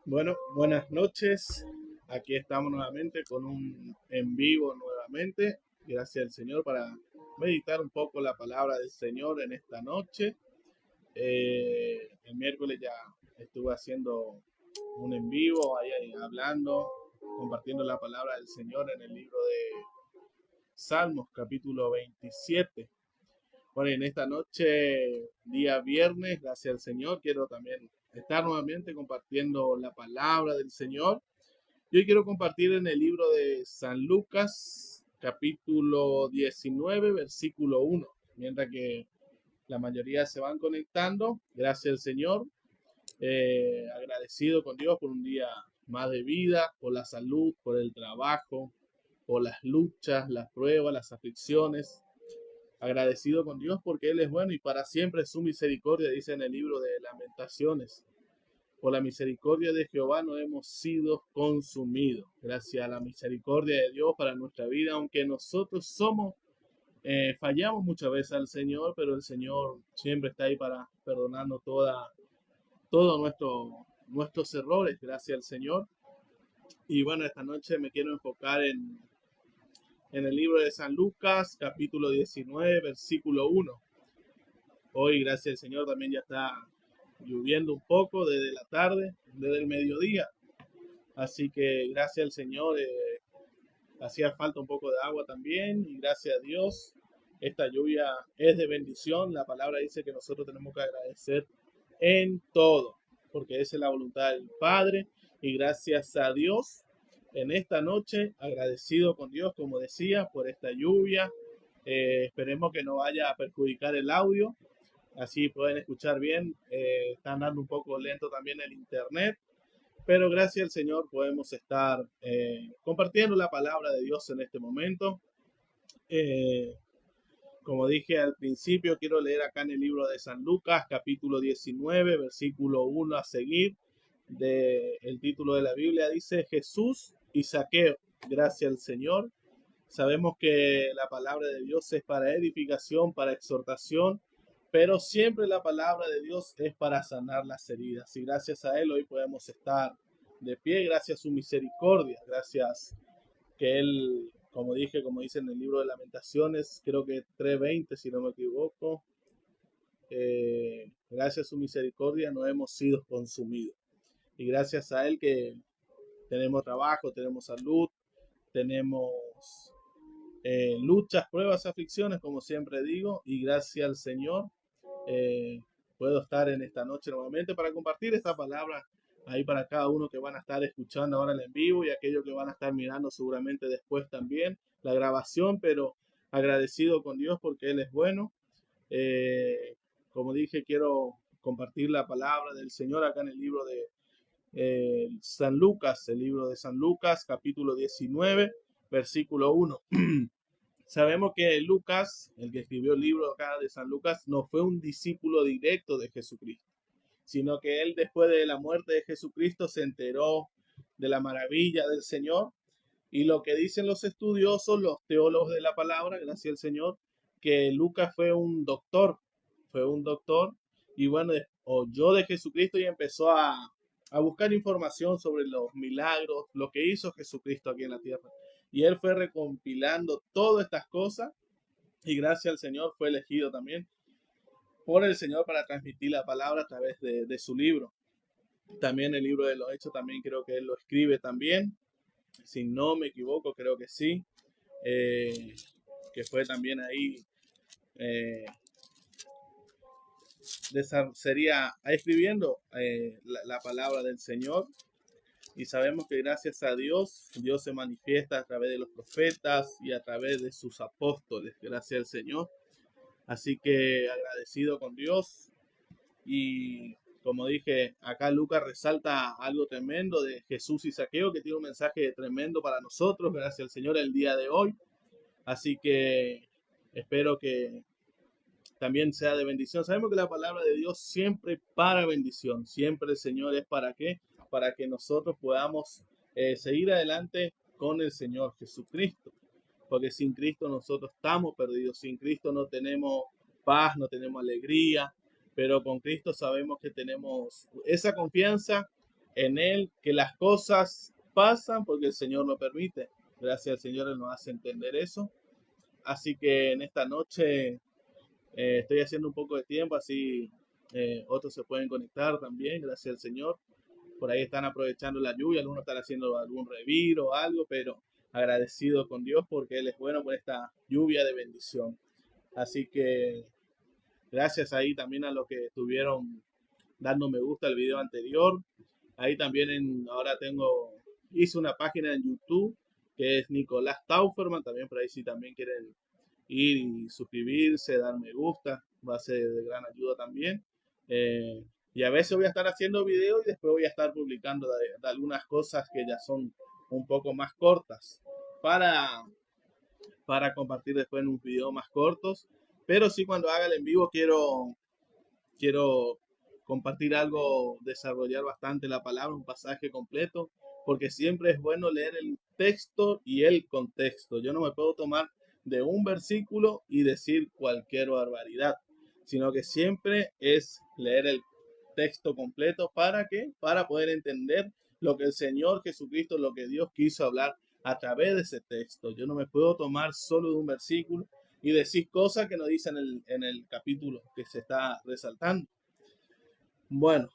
Bueno, buenas noches. Aquí estamos nuevamente con un en vivo nuevamente. Gracias al Señor para meditar un poco la palabra del Señor en esta noche. El miércoles ya estuve haciendo un en vivo, ahí hablando, compartiendo la palabra del Señor en el libro de Salmos, capítulo 27. Bueno, y en esta noche, día viernes, gracias al Señor, quiero también estar nuevamente compartiendo la palabra del Señor. Yo hoy quiero compartir en el libro de San Lucas, capítulo 19, versículo 1. Mientras que la mayoría se van conectando, gracias al Señor, agradecido con Dios por un día más de vida, por la salud, por el trabajo, por las luchas, las pruebas, las aflicciones. Agradecido con Dios porque Él es bueno y para siempre es su misericordia, dice en el libro de Lamentaciones. Por la misericordia de Jehová no hemos sido consumidos. Gracias a la misericordia de Dios para nuestra vida, aunque nosotros fallamos muchas veces al Señor, pero el Señor siempre está ahí para perdonarnos todos nuestros errores, gracias al Señor. Y bueno, esta noche me quiero enfocar en el libro de San Lucas, capítulo 19, versículo 1. Hoy, gracias al Señor, también ya está lloviendo un poco desde la tarde, desde el mediodía. Así que gracias al Señor, hacía falta un poco de agua también y gracias a Dios esta lluvia es de bendición. La palabra dice que nosotros tenemos que agradecer en todo, porque esa es la voluntad del Padre y gracias a Dios en esta noche, agradecido con Dios, como decía, por esta lluvia. Esperemos que no vaya a perjudicar el audio, así pueden escuchar bien. Están dando un poco lento también el internet, pero gracias al Señor podemos estar compartiendo la palabra de Dios en este momento. Eh, como dije al principio, quiero leer acá en el libro de San Lucas, capítulo 19, versículo 1 a seguir. El título de la Biblia dice Jesús y Zaqueo. Gracias al Señor. Sabemos que la palabra de Dios es para edificación, para exhortación, pero siempre la palabra de Dios es para sanar las heridas. Y gracias a Él hoy podemos estar de pie, gracias a su misericordia, gracias que Él, como dije, como dice en el libro de Lamentaciones, creo que 3:20, si no me equivoco, gracias a su misericordia no hemos sido consumidos. Y gracias a Él que tenemos trabajo, tenemos salud, tenemos luchas, pruebas, aflicciones, como siempre digo, y gracias al Señor eh, puedo estar en esta noche nuevamente para compartir esta palabra ahí para cada uno que van a estar escuchando ahora en vivo y aquellos que van a estar mirando seguramente después también la grabación, pero agradecido con Dios porque Él es bueno. Eh, Como dije, quiero compartir la palabra del Señor acá en el libro de San Lucas, el libro de San Lucas, capítulo 19, versículo 1. Sabemos que Lucas, el que escribió el libro acá de San Lucas, no fue un discípulo directo de Jesucristo, sino que él después de la muerte de Jesucristo se enteró de la maravilla del Señor y lo que dicen los estudiosos, los teólogos de la palabra, gracias al Señor, que Lucas fue un doctor y bueno, oyó de Jesucristo y empezó a buscar información sobre los milagros, lo que hizo Jesucristo aquí en la tierra. Y él fue recompilando todas estas cosas y gracias al Señor fue elegido también por el Señor para transmitir la palabra a través de su libro. También el libro de los Hechos también creo que él lo escribe también, si no me equivoco, creo que sí, eh, que fue también ahí, eh, sería escribiendo la palabra del Señor. Y sabemos que gracias a Dios, Dios se manifiesta a través de los profetas y a través de sus apóstoles, gracias al Señor. Así que agradecido con Dios. Y como dije, acá Lucas resalta algo tremendo de Jesús y Zaqueo, que tiene un mensaje tremendo para nosotros, gracias al Señor, el día de hoy. Así que espero que también sea de bendición. Sabemos que la palabra de Dios siempre para bendición, siempre el Señor es para qué, para que nosotros podamos seguir adelante con el Señor Jesucristo, porque sin Cristo nosotros estamos perdidos, sin Cristo no tenemos paz, no tenemos alegría, pero con Cristo sabemos que tenemos esa confianza en Él que las cosas pasan porque el Señor lo permite. Gracias al Señor, Él nos hace entender eso. Así que en esta noche estoy haciendo un poco de tiempo, así otros se pueden conectar también, gracias al Señor. Por ahí están aprovechando la lluvia, algunos están haciendo algún reviro o algo, pero agradecido con Dios porque Él es bueno por esta lluvia de bendición. Así que gracias ahí también a los que estuvieron dando me gusta al video anterior. Ahí también ahora hice una página en YouTube que es Nicolás Tauferman, también por ahí si también quieren ir y suscribirse, dar me gusta, va a ser de gran ayuda también. Y a veces voy a estar haciendo videos y después voy a estar publicando de algunas cosas que ya son un poco más cortas para compartir después en un video más cortos. Pero sí, cuando haga el en vivo quiero compartir algo, desarrollar bastante la palabra, un pasaje completo, porque siempre es bueno leer el texto y el contexto. Yo no me puedo tomar de un versículo y decir cualquier barbaridad, sino que siempre es leer el texto completo. ¿Para qué? Para poder entender lo que el Señor Jesucristo, lo que Dios quiso hablar a través de ese texto. Yo no me puedo tomar solo de un versículo y decir cosas que no dicen en el capítulo que se está resaltando. Bueno,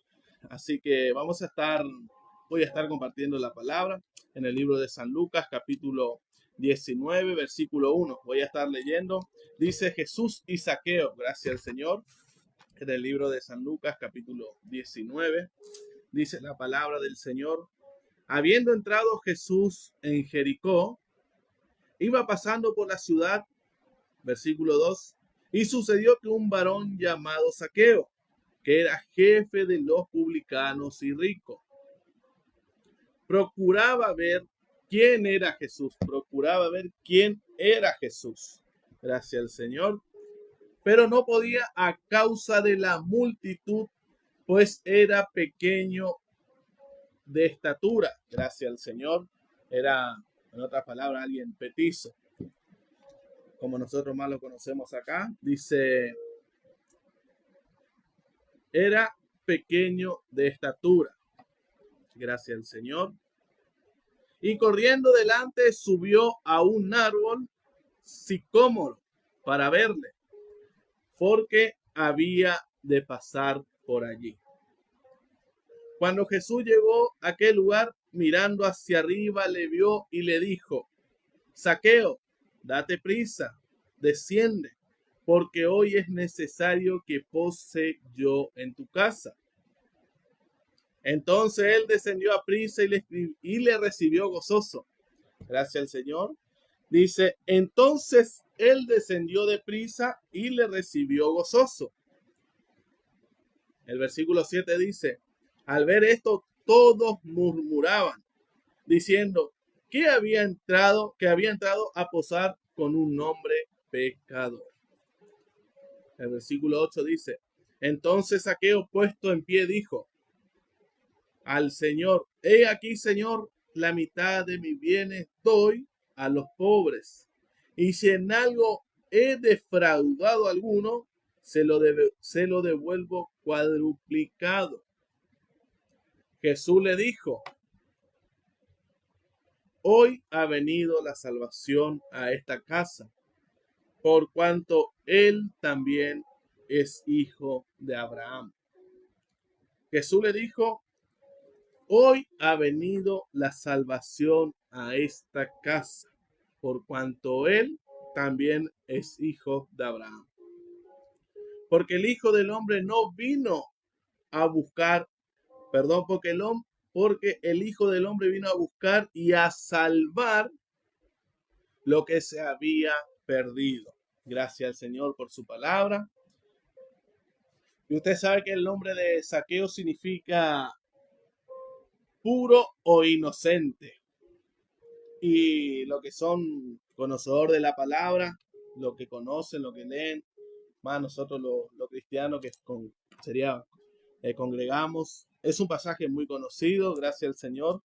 así que voy a estar compartiendo la palabra en el libro de San Lucas, capítulo 19, versículo 1. Voy a estar leyendo. Dice Jesús y Zaqueo, gracias al Señor. En el libro de San Lucas, capítulo 19, dice la palabra del Señor. Habiendo entrado Jesús en Jericó, iba pasando por la ciudad, versículo 2, y sucedió que un varón llamado Zaqueo, que era jefe de los publicanos y rico, procuraba ver quién era Jesús, gracias al Señor, pero no podía a causa de la multitud, pues era pequeño de estatura, gracias al Señor, era, en otras palabras, alguien petizo, como nosotros más lo conocemos acá, dice, era pequeño de estatura, gracias al Señor. Y corriendo delante subió a un árbol sicómoro para verle, porque había de pasar por allí. Cuando Jesús llegó a aquel lugar, mirando hacia arriba, le vio y le dijo, Zaqueo, date prisa, desciende, porque hoy es necesario que pose yo en tu casa. Entonces él descendió a prisa y le recibió gozoso. Gracias al Señor. Dice, entonces él descendió de prisa y le recibió gozoso. El versículo 7 dice, al ver esto todos murmuraban, diciendo que había entrado a posar con un hombre pecador. El versículo 8 dice, entonces Zaqueo puesto en pie dijo al Señor, he aquí, Señor, la mitad de mis bienes doy a los pobres, y si en algo he defraudado a alguno, se lo devuelvo cuadruplicado. Jesús le dijo, hoy ha venido la salvación a esta casa, por cuanto él también es hijo de Abraham. Jesús le dijo, hoy ha venido la salvación a esta casa, por cuanto él también es hijo de Abraham. Porque el Hijo del Hombre no vino a buscar, porque el Hijo del Hombre vino a buscar y a salvar lo que se había perdido. Gracias al Señor por su palabra. Y usted sabe que el nombre de Zaqueo significa puro o inocente. Y lo que son conocedores de la palabra, lo que conocen, lo que leen, más nosotros los cristianos que congregamos. Es un pasaje muy conocido, gracias al Señor.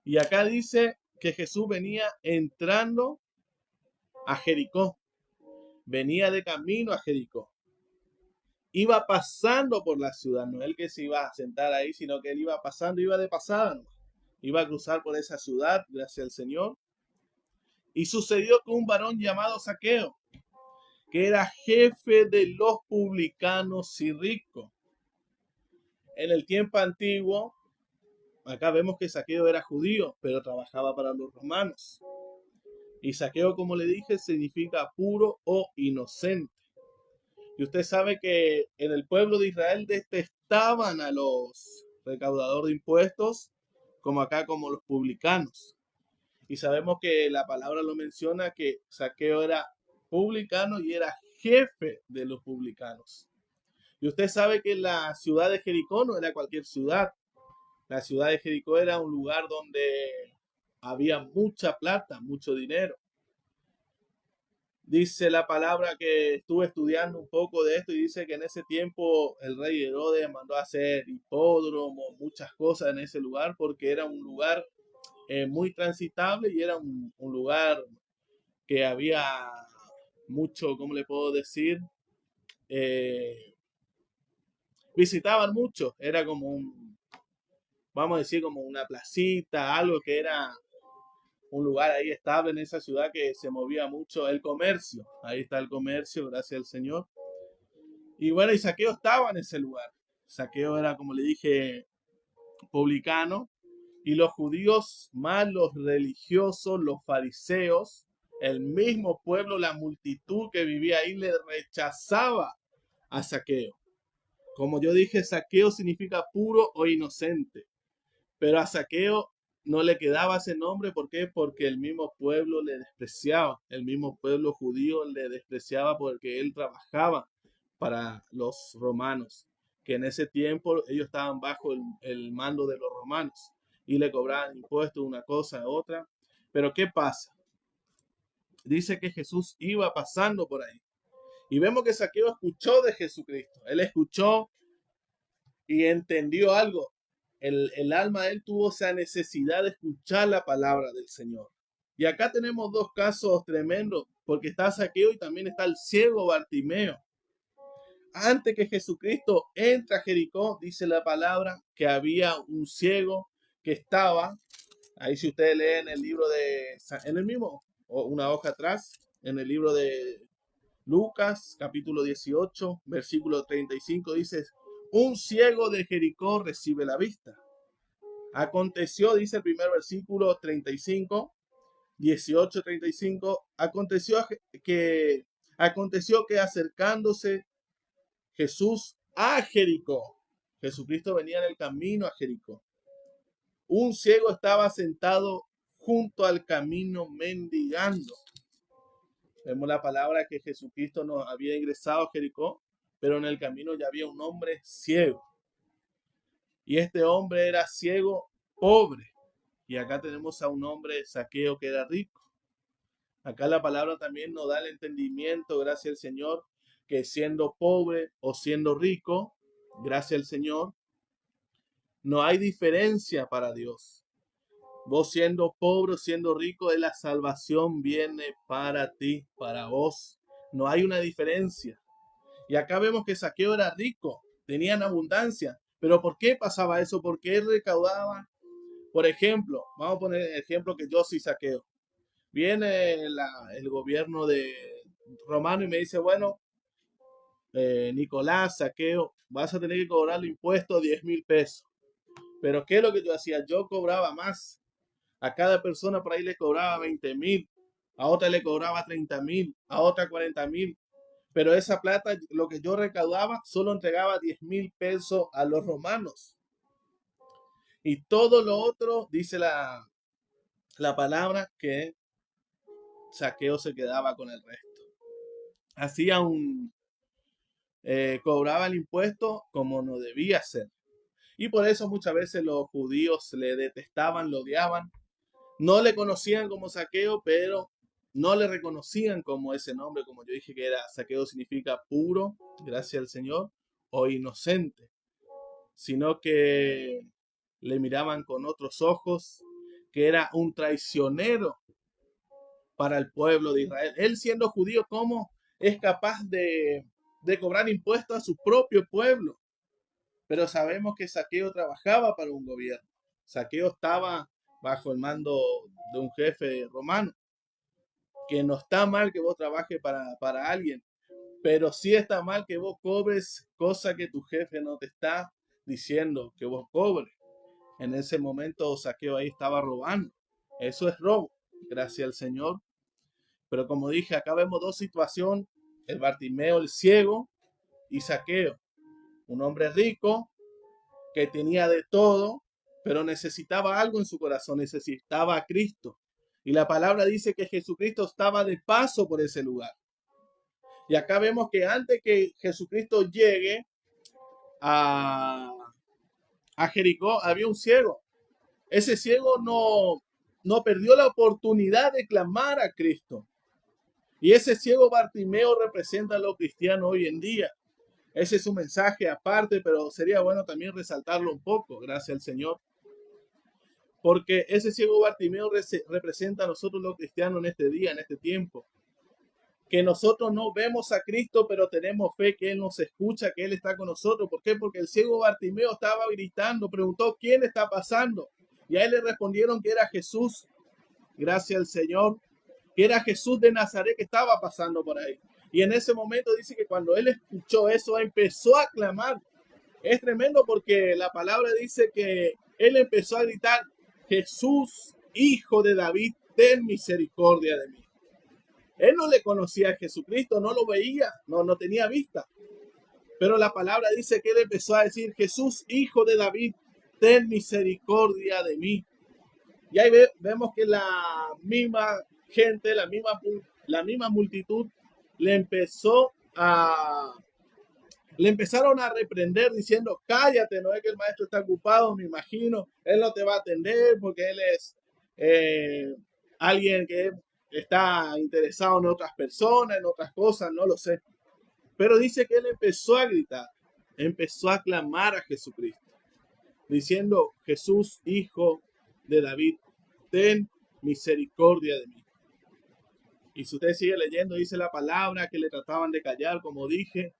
Y acá dice que Jesús venía entrando a Jericó. Venía de camino a Jericó. iba pasando por la ciudad, no él que se iba a sentar ahí, sino que él iba pasando, iba de pasada, ¿no? Iba a cruzar por esa ciudad, gracias al Señor. Y sucedió que un varón llamado Zaqueo, que era jefe de los publicanos y ricos. En el tiempo antiguo, acá vemos que Zaqueo era judío, pero trabajaba para los romanos. Y Zaqueo, como le dije, significa puro o inocente. Y usted sabe que en el pueblo de Israel detestaban a los recaudadores de impuestos, como acá, como los publicanos. Y sabemos que la palabra lo menciona que Zaqueo era publicano y era jefe de los publicanos. Y usted sabe que la ciudad de Jericó no era cualquier ciudad. La ciudad de Jericó era un lugar donde había mucha plata, mucho dinero. Dice la palabra que estuve estudiando un poco de esto y dice que en ese tiempo el rey Herodes mandó a hacer hipódromo, muchas cosas en ese lugar porque era un lugar muy transitable y era un lugar que había mucho, ¿cómo le puedo decir? Visitaban mucho, era como vamos a decir, como una placita, algo que era un lugar ahí estable en esa ciudad que se movía mucho el comercio. Ahí está el comercio, gracias al Señor. Y bueno, y Zaqueo estaba en ese lugar. Zaqueo era, como le dije, publicano. Y los judíos, más los religiosos, los fariseos, el mismo pueblo, la multitud que vivía ahí, le rechazaba a Zaqueo. Como yo dije, Zaqueo significa puro o inocente. Pero a Zaqueo no le quedaba ese nombre. ¿Por qué? Porque el mismo pueblo le despreciaba. El mismo pueblo judío le despreciaba porque él trabajaba para los romanos, que en ese tiempo ellos estaban bajo el mando de los romanos y le cobraban impuestos una cosa a otra. Pero ¿qué pasa? Dice que Jesús iba pasando por ahí. Y vemos que Zaqueo escuchó de Jesucristo. Él escuchó y entendió algo. El alma de él tuvo esa necesidad de escuchar la palabra del Señor. Y acá tenemos dos casos tremendos, porque está Zaqueo y también está el ciego Bartimeo. Antes que Jesucristo entra a Jericó, dice la palabra que había un ciego que estaba, ahí si ustedes leen el libro en el mismo, o una hoja atrás, en el libro de Lucas, capítulo 18, versículo 35, dice, un ciego de Jericó recibe la vista. Aconteció, dice el primer versículo 35, 18, 35, aconteció que acercándose Jesús a Jericó, Jesucristo venía en el camino a Jericó, un ciego estaba sentado junto al camino mendigando. Vemos la palabra que Jesucristo nos había ingresado a Jericó, pero en el camino ya había un hombre ciego. Y este hombre era ciego, pobre. Y acá tenemos a un hombre Zaqueo que era rico. Acá la palabra también nos da el entendimiento, gracias al Señor, que siendo pobre o siendo rico, gracias al Señor, no hay diferencia para Dios. Vos siendo pobre o siendo rico, la salvación viene para ti, para vos. No hay una diferencia. Y acá vemos que Zaqueo era rico, tenían abundancia. Pero ¿por qué pasaba eso? Porque él recaudaba. Por ejemplo, vamos a poner el ejemplo que yo soy Zaqueo. Viene el gobierno de romano y me dice, bueno, Nicolás, Zaqueo, vas a tener que cobrar el impuesto 10.000 pesos. Pero ¿qué es lo que yo hacía? Yo cobraba más. A cada persona por ahí le cobraba 20.000, a otra le cobraba 30.000, a otra 40.000. Pero esa plata, lo que yo recaudaba, solo entregaba 10.000 pesos a los romanos. Y todo lo otro, dice la palabra, que Zaqueo se quedaba con el resto. Hacía cobraba el impuesto como no debía ser. Y por eso muchas veces los judíos le detestaban, lo odiaban. No le conocían como Zaqueo, pero no le reconocían como ese nombre, como yo dije que era Zaqueo significa puro, gracias al Señor, o inocente, sino que le miraban con otros ojos, que era un traicionero para el pueblo de Israel. Él siendo judío, ¿cómo es capaz de de cobrar impuestos a su propio pueblo. Pero sabemos que Zaqueo trabajaba para un gobierno. Zaqueo estaba bajo el mando de un jefe romano. Que no está mal que vos trabajes para alguien, pero sí está mal que vos cobres cosa que tu jefe no te está diciendo que vos cobres. En ese momento Zaqueo ahí estaba robando. Eso es robo, gracias al Señor. Pero como dije, acá vemos dos situaciones: el Bartimeo, el ciego, y Zaqueo, un hombre rico que tenía de todo, pero necesitaba algo en su corazón, necesitaba a Cristo. Y la palabra dice que Jesucristo estaba de paso por ese lugar. Y acá vemos que antes que Jesucristo llegue a Jericó, había un ciego. Ese ciego no perdió la oportunidad de clamar a Cristo. Y ese ciego Bartimeo representa a los cristianos hoy en día. Ese es un mensaje aparte, pero sería bueno también resaltarlo un poco, gracias al Señor. Porque ese ciego Bartimeo representa a nosotros los cristianos en este día, en este tiempo. Que nosotros no vemos a Cristo, pero tenemos fe que Él nos escucha, que Él está con nosotros. ¿Por qué? Porque el ciego Bartimeo estaba gritando, preguntó, ¿quién está pasando? Y a él le respondieron que era Jesús, gracias al Señor, que era Jesús de Nazaret que estaba pasando por ahí. Y en ese momento dice que cuando él escuchó eso, empezó a clamar. Es tremendo porque la palabra dice que él empezó a gritar, Jesús, hijo de David, ten misericordia de mí. Él no le conocía a Jesucristo, no lo veía, no tenía vista. Pero la palabra dice que él empezó a decir, Jesús, hijo de David, ten misericordia de mí. Y ahí vemos que la misma gente, la misma multitud, le empezaron a reprender diciendo, cállate, no es que el maestro está ocupado, me imagino, él no te va a atender porque él es alguien que está interesado en otras personas, en otras cosas, no lo sé. Pero dice que él empezó a gritar, empezó a clamar a Jesucristo, diciendo, Jesús, hijo de David, ten misericordia de mí. Y si usted sigue leyendo, dice la palabra que le trataban de callar, como dije.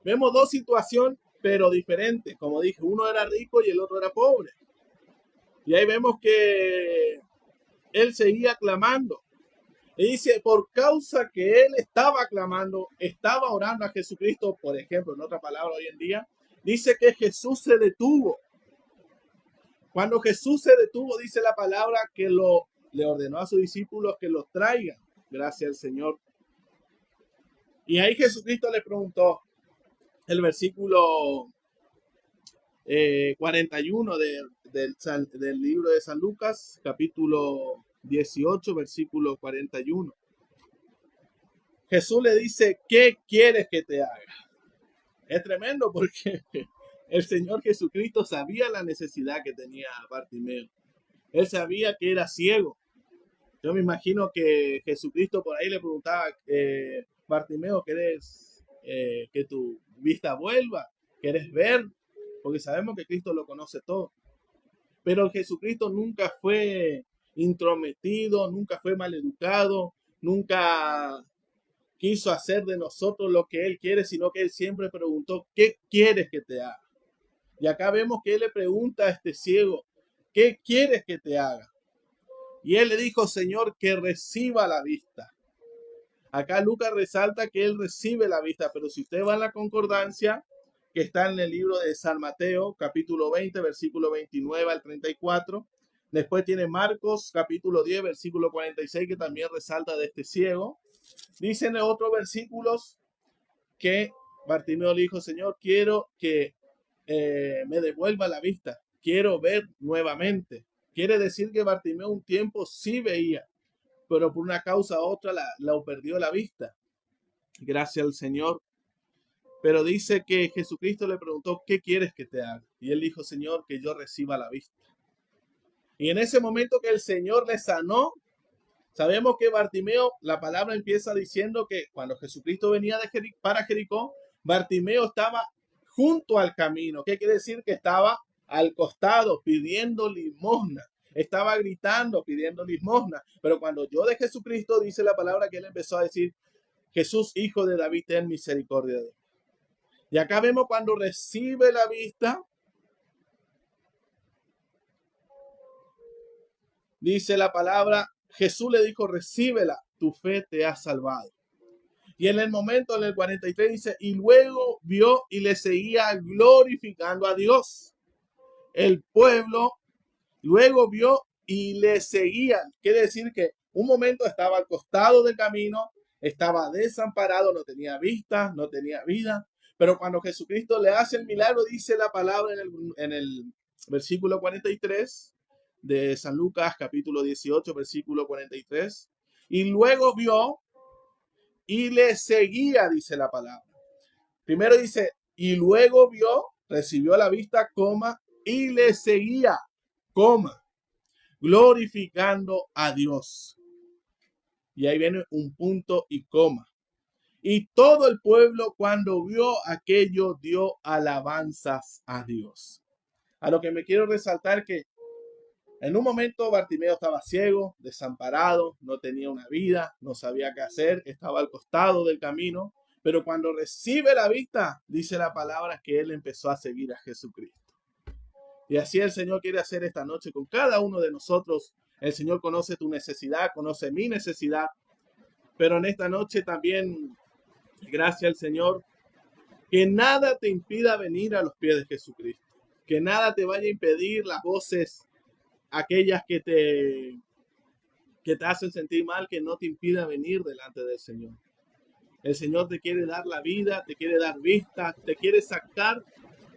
Vemos dos situaciones, pero diferentes. Como dije, uno era rico y el otro era pobre. Y ahí vemos que él seguía clamando. Y dice, por causa que él estaba clamando, estaba orando a Jesucristo, por ejemplo, en otra palabra hoy en día, dice que Jesús se detuvo. Cuando Jesús se detuvo, dice la palabra que le ordenó a sus discípulos que los traigan. Gracias al Señor. Y ahí Jesucristo le preguntó, el versículo 41 del libro de San Lucas, capítulo 18, versículo 41. Jesús le dice, ¿qué quieres que te haga? Es tremendo porque el Señor Jesucristo sabía la necesidad que tenía Bartimeo. Él sabía que era ciego. Yo me imagino que Jesucristo por ahí le preguntaba, Bartimeo, ¿querés que tu vista vuelva? ¿Querés ver? Porque sabemos que Cristo lo conoce todo. Pero Jesucristo nunca fue intrometido, nunca fue maleducado, nunca quiso hacer de nosotros lo que Él quiere, sino que Él siempre preguntó, ¿qué quieres que te haga? Y acá vemos que Él le pregunta a este ciego, ¿qué quieres que te haga? Y Él le dijo, Señor, que reciba la vista. Acá Lucas resalta que Él recibe la vista, pero si usted va a la concordancia, que está en el libro de San Mateo, capítulo 20, versículo 29 al 34. Después tiene Marcos, capítulo 10, versículo 46, que también resalta de este ciego. Dicen en otros versículos que Bartimeo le dijo, Señor, quiero que me devuelva la vista. Quiero ver nuevamente. Quiere decir que Bartimeo un tiempo sí veía, pero por una causa u otra la perdió la vista. Gracias al Señor. Pero dice que Jesucristo le preguntó, ¿qué quieres que te haga? Y él dijo, Señor, que yo reciba la vista. Y en ese momento que el Señor le sanó, sabemos que Bartimeo, la palabra empieza diciendo que cuando Jesucristo venía para Jericó, Bartimeo estaba junto al camino. ¿Qué quiere decir? Que estaba al costado pidiendo limosna. Estaba gritando, pidiendo limosna. Pero cuando oyó de Jesucristo, dice la palabra que él empezó a decir, Jesús, hijo de David, ten misericordia de él. Y acá vemos cuando recibe la vista, dice la palabra, Jesús le dijo, recíbela, tu fe te ha salvado. Y en el momento, en el 43 dice, y luego vio y le seguía glorificando a Dios. El pueblo luego vio y le seguían. Quiere decir que un momento estaba al costado del camino, estaba desamparado, no tenía vista, no tenía vida. Pero cuando Jesucristo le hace el milagro, dice la palabra en el versículo 43 de San Lucas, capítulo 18, versículo 43. Y luego vio y le seguía, dice la palabra. Primero dice, y luego vio, recibió la vista, coma, y le seguía, coma, glorificando a Dios. Y ahí viene un punto y coma. Y todo el pueblo cuando vio aquello dio alabanzas a Dios. A lo que me quiero resaltar que en un momento Bartimeo estaba ciego, desamparado, no tenía una vida, no sabía qué hacer, estaba al costado del camino, pero cuando recibe la vista, dice la palabra que él empezó a seguir a Jesucristo. Y así el Señor quiere hacer esta noche con cada uno de nosotros. El Señor conoce tu necesidad, conoce mi necesidad, pero en esta noche también, gracias al Señor, que nada te impida venir a los pies de Jesucristo, que nada te vaya a impedir las voces, aquellas que te hacen sentir mal, que no te impida venir delante del Señor. El Señor te quiere dar la vida, te quiere dar vista, te quiere sacar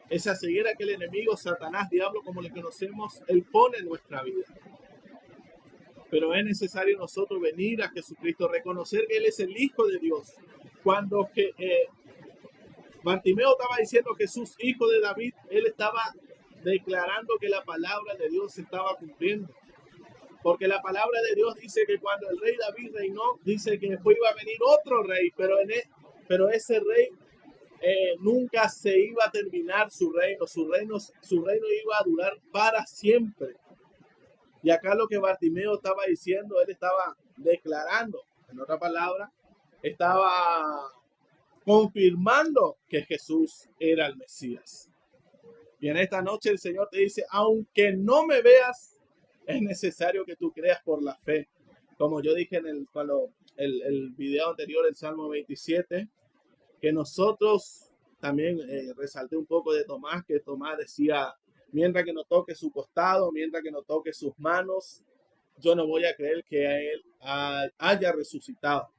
esa ceguera que el enemigo, Satanás, diablo, como le conocemos, él pone en nuestra vida. Pero es necesario nosotros venir a Jesucristo, reconocer que Él es el Hijo de Dios. Cuando Bartimeo estaba diciendo Jesús, hijo de David, él estaba declarando que la palabra de Dios se estaba cumpliendo. Porque la palabra de Dios dice que cuando el rey David reinó, dice que después iba a venir otro rey, pero ese rey nunca se iba a terminar su reino iba a durar para siempre. Y acá lo que Bartimeo estaba diciendo, él estaba declarando, en otra palabra, estaba confirmando que Jesús era el Mesías. Y en esta noche el Señor te dice, aunque no me veas, es necesario que tú creas por la fe. Como yo dije en el video anterior, el Salmo 27, que nosotros también resalté un poco de Tomás, que Tomás decía, mientras que no toque su costado, mientras que no toque sus manos, yo no voy a creer que a él haya resucitado.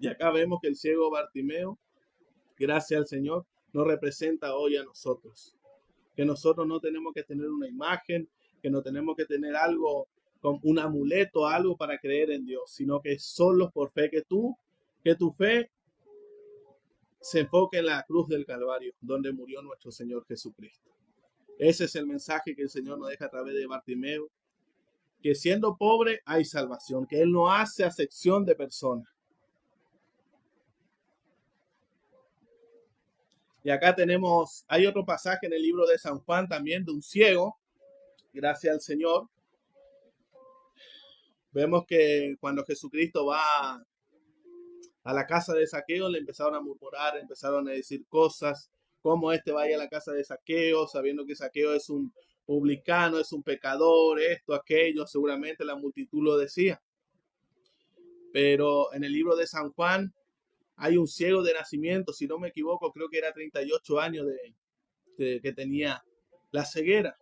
Y acá vemos que el ciego Bartimeo, gracias al Señor, nos representa hoy a nosotros. Que nosotros no tenemos que tener una imagen, que no tenemos que tener algo, como un amuleto, algo para creer en Dios, sino que es solo por fe que tu fe se enfoque en la cruz del Calvario, donde murió nuestro Señor Jesucristo. Ese es el mensaje que el Señor nos deja a través de Bartimeo, que siendo pobre hay salvación, que Él no hace acepción de personas. Y acá hay otro pasaje en el libro de San Juan también de un ciego, gracias al Señor. Vemos que cuando Jesucristo va a la casa de Zaqueo, le empezaron a murmurar, empezaron a decir cosas, como vaya a la casa de Zaqueo, sabiendo que Zaqueo es un publicano, es un pecador, esto, aquello, seguramente la multitud lo decía. Pero en el libro de San Juan hay un ciego de nacimiento, si no me equivoco, creo que era 38 años que tenía la ceguera.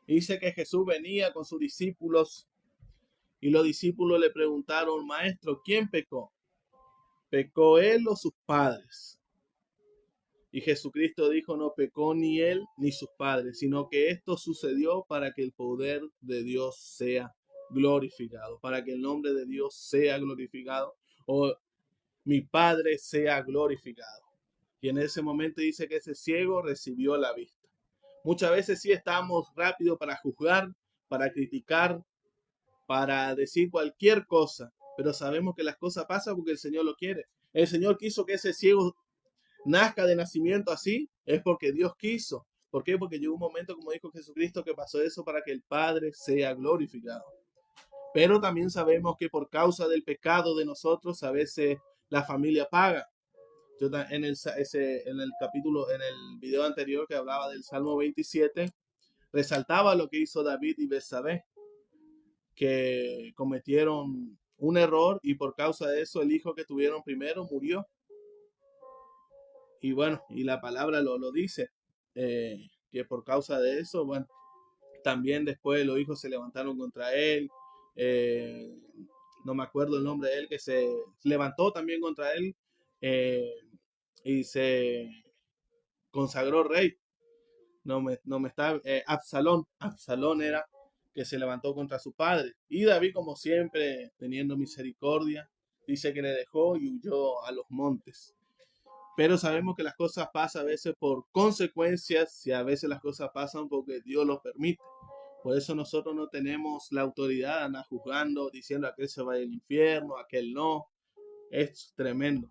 Y dice que Jesús venía con sus discípulos y los discípulos le preguntaron, maestro, ¿quién pecó? ¿Pecó él o sus padres? Y Jesucristo dijo, no pecó ni él ni sus padres, sino que esto sucedió para que el poder de Dios sea glorificado, para que el nombre de Dios sea glorificado o mi Padre sea glorificado. Y en ese momento dice que ese ciego recibió la vista. Muchas veces sí estamos rápidos para juzgar, para criticar, para decir cualquier cosa, pero sabemos que las cosas pasan porque el Señor lo quiere. El Señor quiso que ese ciego nazca de nacimiento así, es porque Dios quiso. ¿Por qué? Porque llegó un momento, como dijo Jesucristo, que pasó eso para que el Padre sea glorificado. Pero también sabemos que por causa del pecado de nosotros, a veces la familia paga. en el capítulo, en el video anterior que hablaba del Salmo 27, resaltaba lo que hizo David y Betsabé, que cometieron un error y por causa de eso el hijo que tuvieron primero murió. Y bueno, y la palabra lo dice, que por causa de eso, bueno, también después los hijos se levantaron contra él. eh, no me acuerdo el nombre de él, que se levantó también contra él, eh, y se consagró rey. No me está, Absalón era que se levantó contra su padre. Y David, como siempre, teniendo misericordia, dice que le dejó y huyó a los montes. Pero sabemos que las cosas pasan a veces por consecuencias y a veces las cosas pasan porque Dios lo permite. Por eso nosotros no tenemos la autoridad de andar juzgando, diciendo aquel se va al infierno, aquel no. Es tremendo.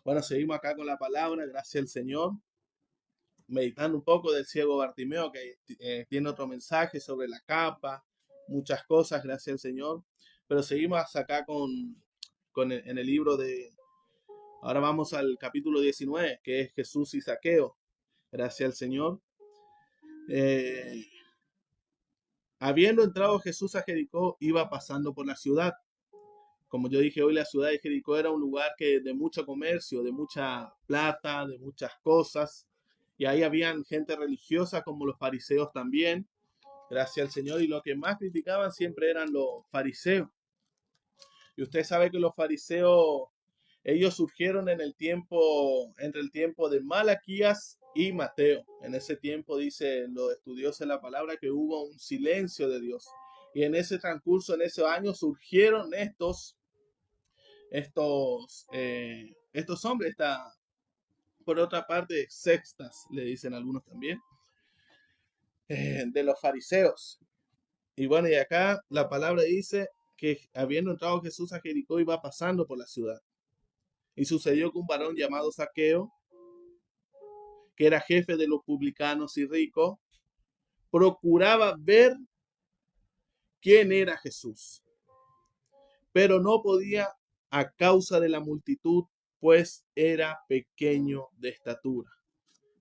Bueno, seguimos acá con la palabra, gracias al Señor. Meditando un poco del ciego Bartimeo, que tiene otro mensaje sobre la capa, muchas cosas, gracias al Señor. Pero seguimos acá en el libro de... Ahora vamos al capítulo 19, que es Jesús y Zaqueo. Gracias al Señor. Habiendo entrado Jesús a Jericó, iba pasando por la ciudad. Como yo dije hoy, la ciudad de Jericó era un lugar de mucho comercio, de mucha plata, de muchas cosas. Y ahí habían gente religiosa como los fariseos también. Gracias al Señor. Y lo que más criticaban siempre eran los fariseos. Y usted sabe que los fariseos, ellos surgieron en el tiempo, entre el tiempo de Malaquías y Mateo. En ese tiempo, dicen los estudiosos de la palabra, que hubo un silencio de Dios. Y en ese transcurso, en ese año, surgieron estos hombres, por otra parte, sextas, le dicen algunos también, de los fariseos. Y bueno, y acá la palabra dice que habiendo entrado Jesús a Jericó, iba pasando por la ciudad. Y sucedió que un varón llamado Zaqueo, que era jefe de los publicanos y ricos, procuraba ver quién era Jesús, pero no podía a causa de la multitud, pues era pequeño de estatura.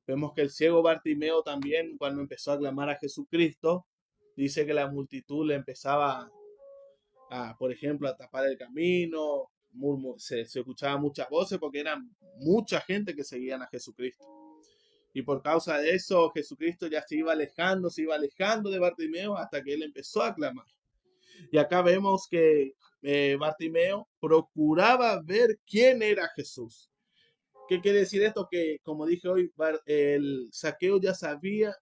Vemos que el ciego Bartimeo también, cuando empezó a clamar a Jesucristo, dice que la multitud le empezaba por ejemplo, a tapar el camino, se escuchaban muchas voces porque eran mucha gente que seguían a Jesucristo. Y por causa de eso, Jesucristo ya se iba alejando de Bartimeo hasta que él empezó a clamar. Y acá vemos que Bartimeo procuraba ver quién era Jesús. ¿Qué quiere decir esto? Que, como dije hoy, el Zaqueo ya sabía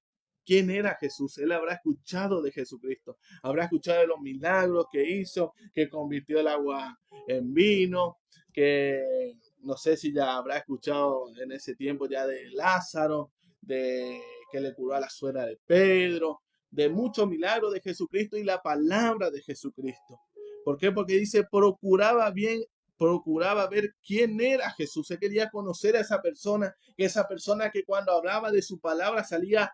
quién era Jesús. Él habrá escuchado de Jesucristo, habrá escuchado de los milagros que hizo, que convirtió el agua en vino, que no sé si ya habrá escuchado en ese tiempo ya de Lázaro, de que le curó a la suegra de Pedro, de muchos milagros de Jesucristo y la palabra de Jesucristo. ¿Por qué? Porque dice, procuraba ver quién era Jesús. Él quería conocer a esa persona que cuando hablaba de su palabra salía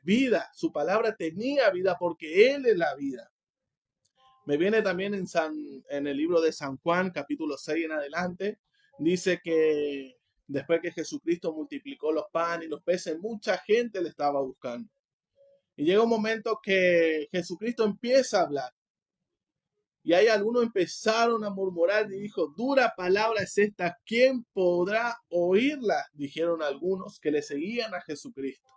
vida, su palabra tenía vida porque Él es la vida. Me viene también en el libro de San Juan, capítulo 6 en adelante, dice que después que Jesucristo multiplicó los panes y los peces, mucha gente le estaba buscando. Y llega un momento que Jesucristo empieza a hablar. Y ahí algunos empezaron a murmurar y dijo, dura palabra es esta, ¿quién podrá oírla? Dijeron algunos que le seguían a Jesucristo.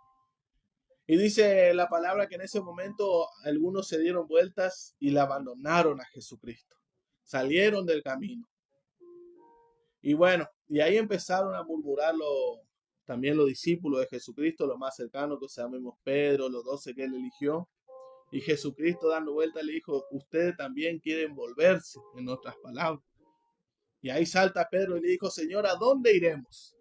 Y dice la palabra que en ese momento algunos se dieron vueltas y le abandonaron a Jesucristo. Salieron del camino. Y bueno, y ahí empezaron a murmurar también los discípulos de Jesucristo, los más cercanos, que sabemos Pedro, los 12 que él eligió. Y Jesucristo dando vuelta le dijo, ustedes también quieren volverse, en otras palabras. Y ahí salta Pedro y le dijo, Señor, ¿a dónde iremos?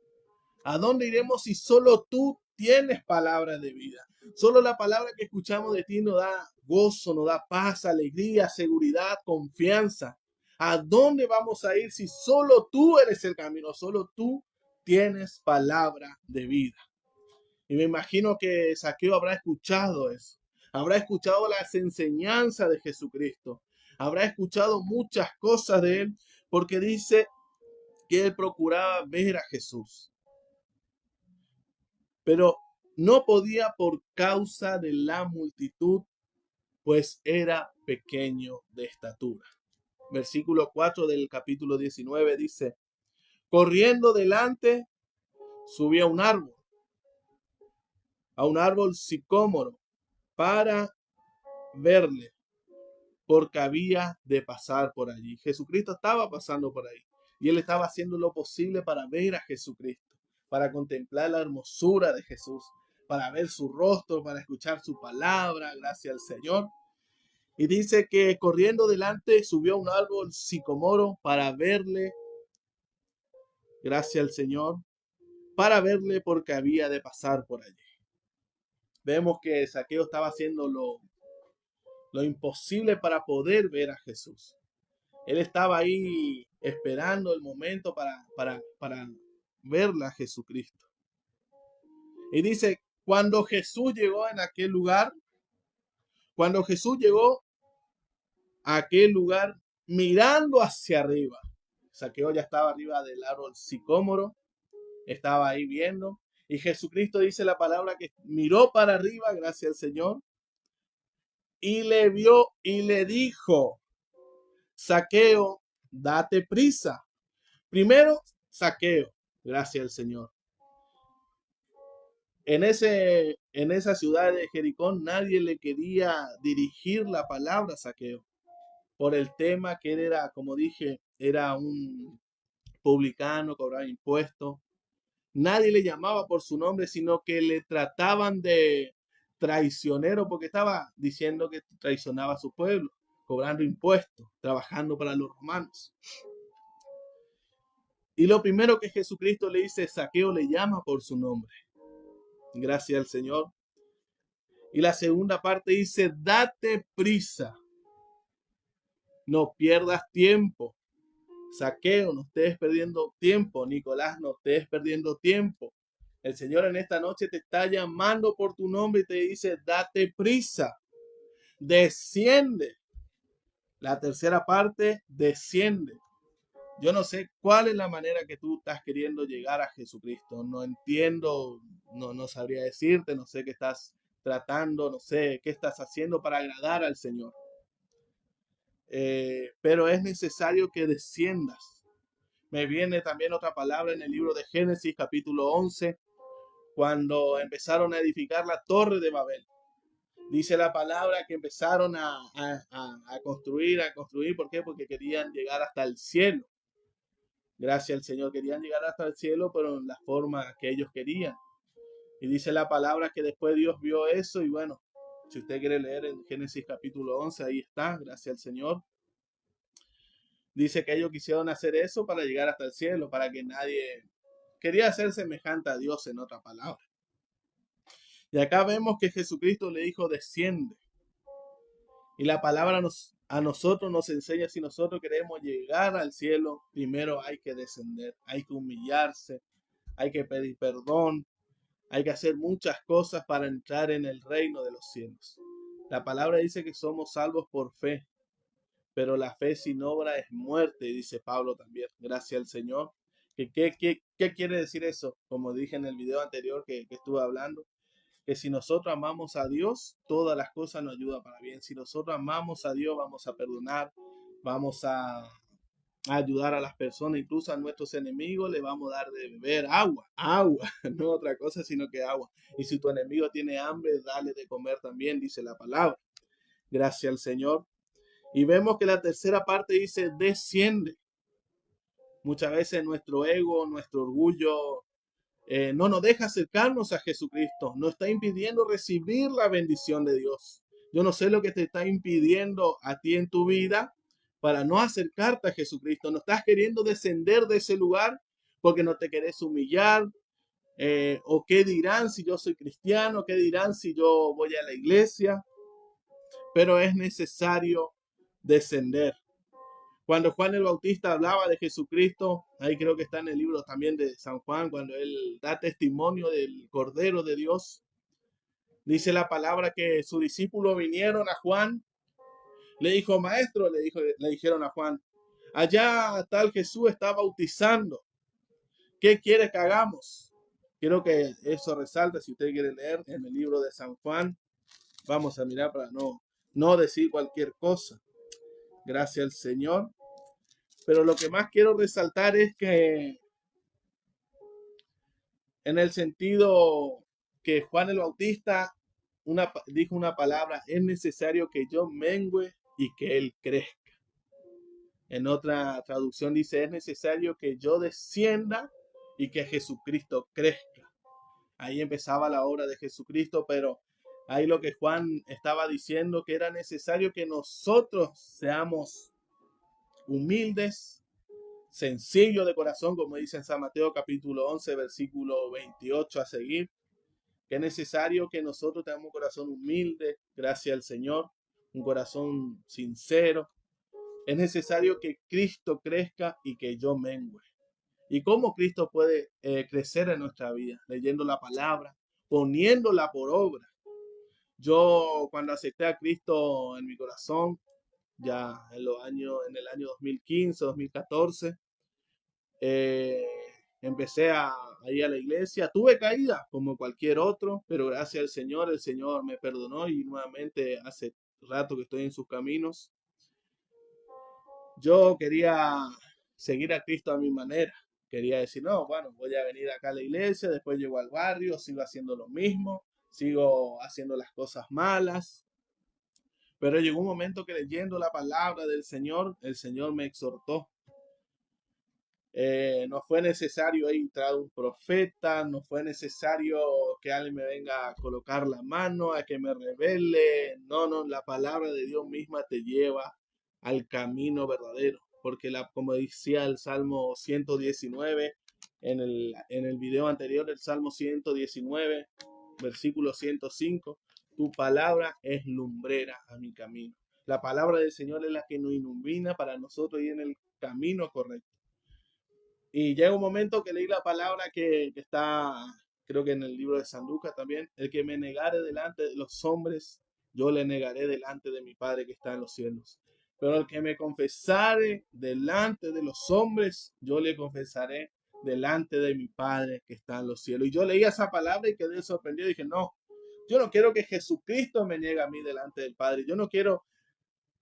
¿A dónde iremos si solo tú tienes palabras de vida? Solo la palabra que escuchamos de ti nos da gozo, nos da paz, alegría, seguridad, confianza. ¿A dónde vamos a ir si solo tú eres el camino? Solo tú tienes palabra de vida. Y me imagino que Zaqueo habrá escuchado eso. Habrá escuchado las enseñanzas de Jesucristo. Habrá escuchado muchas cosas de él, porque dice que él procuraba ver a Jesús, pero no podía por causa de la multitud, pues era pequeño de estatura. Versículo 4 del capítulo 19 dice, corriendo delante, subió a un árbol sicómoro, para verle, porque había de pasar por allí. Jesucristo estaba pasando por ahí y él estaba haciendo lo posible para ver a Jesucristo, para contemplar la hermosura de Jesús, para ver su rostro, para escuchar su palabra, gracias al Señor. Y dice que corriendo delante subió a un árbol sicomoro para verle, gracias al Señor, para verle porque había de pasar por allí. Vemos que Zaqueo estaba haciendo lo imposible para poder ver a Jesús. Él estaba ahí esperando el momento para verla a Jesucristo. Y dice, cuando Jesús llegó en aquel lugar, cuando Jesús llegó a aquel lugar mirando hacia arriba, Zaqueo ya estaba arriba del árbol sicómoro, estaba ahí viendo, y Jesucristo dice la palabra que miró para arriba, gracias al Señor, y le vio y le dijo, Zaqueo, date prisa. Primero, Zaqueo, gracias al Señor. En esa ciudad de Jericó nadie le quería dirigir la palabra a Zaqueo por el tema que él era, como dije, era un publicano, cobraba impuestos. Nadie le llamaba por su nombre, sino que le trataban de traicionero porque estaba diciendo que traicionaba a su pueblo, cobrando impuestos, trabajando para los romanos. Y lo primero que Jesucristo le dice, Zaqueo le llama por su nombre. Gracias al Señor. Y la segunda parte dice, date prisa. No pierdas tiempo. Zaqueo, no estés perdiendo tiempo. Nicolás, no estés perdiendo tiempo. El Señor en esta noche te está llamando por tu nombre y te dice, date prisa. Desciende. La tercera parte, desciende. Yo no sé cuál es la manera que tú estás queriendo llegar a Jesucristo. No entiendo, no sabría decirte, no sé qué estás tratando, no sé qué estás haciendo para agradar al Señor. Pero es necesario que desciendas. Me viene también otra palabra en el libro de Génesis, capítulo 11, cuando empezaron a edificar la torre de Babel. Dice la palabra que empezaron a construir, ¿por qué? Porque querían llegar hasta el cielo. Gracias al Señor, querían llegar hasta el cielo, pero en la forma que ellos querían. Y dice la palabra que después Dios vio eso y bueno, si usted quiere leer en Génesis capítulo 11, ahí está, gracias al Señor. Dice que ellos quisieron hacer eso para llegar hasta el cielo, para que nadie quería ser semejante a Dios, en otra palabra. Y acá vemos que Jesucristo le dijo, desciende. Y la palabra a nosotros nos enseña, si nosotros queremos llegar al cielo, primero hay que descender, hay que humillarse, hay que pedir perdón, hay que hacer muchas cosas para entrar en el reino de los cielos. La palabra dice que somos salvos por fe, pero la fe sin obra es muerte, dice Pablo también, gracias al Señor. ¿Qué quiere decir eso? Como dije en el video anterior que estuve hablando, que si nosotros amamos a Dios, todas las cosas nos ayudan para bien. Si nosotros amamos a Dios, vamos a perdonar, vamos a ayudar a las personas, incluso a nuestros enemigos, le vamos a dar de beber agua, no otra cosa, sino que agua. Y si tu enemigo tiene hambre, dale de comer también, dice la palabra. Gracias al Señor. Y vemos que la tercera parte dice, desciende. Muchas veces nuestro ego, nuestro orgullo, no nos deja acercarnos a Jesucristo, nos está impidiendo recibir la bendición de Dios. Yo no sé lo que te está impidiendo a ti en tu vida para no acercarte a Jesucristo. No estás queriendo descender de ese lugar porque no te querés humillar. O qué dirán si yo soy cristiano, qué dirán si yo voy a la iglesia. Pero es necesario descender. Cuando Juan el Bautista hablaba de Jesucristo, ahí creo que está en el libro también de San Juan, cuando él da testimonio del Cordero de Dios, dice la palabra que sus discípulos vinieron a Juan, le dijo, maestro, le dijeron a Juan, Allá tal Jesús está bautizando. ¿Qué quiere que hagamos? Quiero que eso resalte, si usted quiere leer en el libro de San Juan. Vamos a mirar para no decir cualquier cosa. Gracias al Señor. Pero lo que más quiero resaltar es que en el sentido que Juan el Bautista dijo una palabra: es necesario que yo mengüe y que él crezca. En otra traducción dice: es necesario que yo descienda y que Jesucristo crezca. Ahí empezaba la obra de Jesucristo, pero ahí lo que Juan estaba diciendo, que era necesario que nosotros seamos humildes, sencillos de corazón, como dice en San Mateo capítulo 11, versículo 28 a seguir, que es necesario que nosotros tengamos un corazón humilde, gracias al Señor, un corazón sincero. Es necesario que Cristo crezca y que yo mengüe. ¿Y cómo Cristo puede crecer en nuestra vida? Leyendo la palabra, poniéndola por obra. Yo cuando acepté a Cristo en mi corazón, ya en el año 2015, 2014, empecé a ir a la iglesia. Tuve caída como cualquier otro, pero gracias al Señor, el Señor me perdonó y nuevamente hace rato que estoy en sus caminos. Yo quería seguir a Cristo a mi manera. Quería decir, no, bueno, voy a venir acá a la iglesia, después llego al barrio, sigo haciendo lo mismo, sigo haciendo las cosas malas. Pero llegó un momento que leyendo la palabra del Señor, el Señor me exhortó. No fue necesario ahí entrar un profeta, no fue necesario que alguien me venga a colocar la mano, a que me revele. No, la palabra de Dios misma te lleva al camino verdadero. Porque como decía el Salmo 119, en el video anterior, el Salmo 119, versículo 105, tu palabra es lumbrera a mi camino. La palabra del Señor es la que nos ilumina para nosotros ir en el camino correcto. Y llega un momento que leí la palabra que está, creo que en el libro de San Lucas también: el que me negare delante de los hombres, yo le negaré delante de mi Padre que está en los cielos. Pero el que me confesare delante de los hombres, yo le confesaré delante de mi Padre que está en los cielos. Y yo leí esa palabra y quedé sorprendido y dije, no, yo no quiero que Jesucristo me niegue a mí delante del Padre. Yo no quiero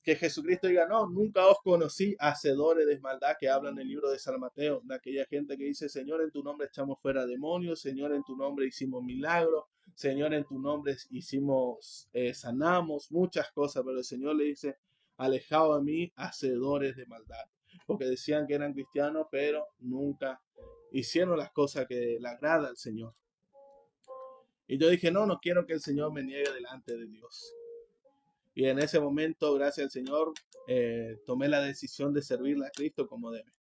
que Jesucristo diga, no, nunca os conocí, hacedores de maldad, que hablan en el libro de San Mateo, de aquella gente que dice, Señor, en tu nombre echamos fuera demonios, Señor, en tu nombre hicimos milagros, Señor, en tu nombre sanamos muchas cosas, pero el Señor le dice, alejado a mí, hacedores de maldad, porque decían que eran cristianos, pero nunca hicieron las cosas que le agrada al Señor. Y yo dije, no quiero que el Señor me niegue delante de Dios. Y en ese momento, gracias al Señor, tomé la decisión de servirle a Cristo como debe.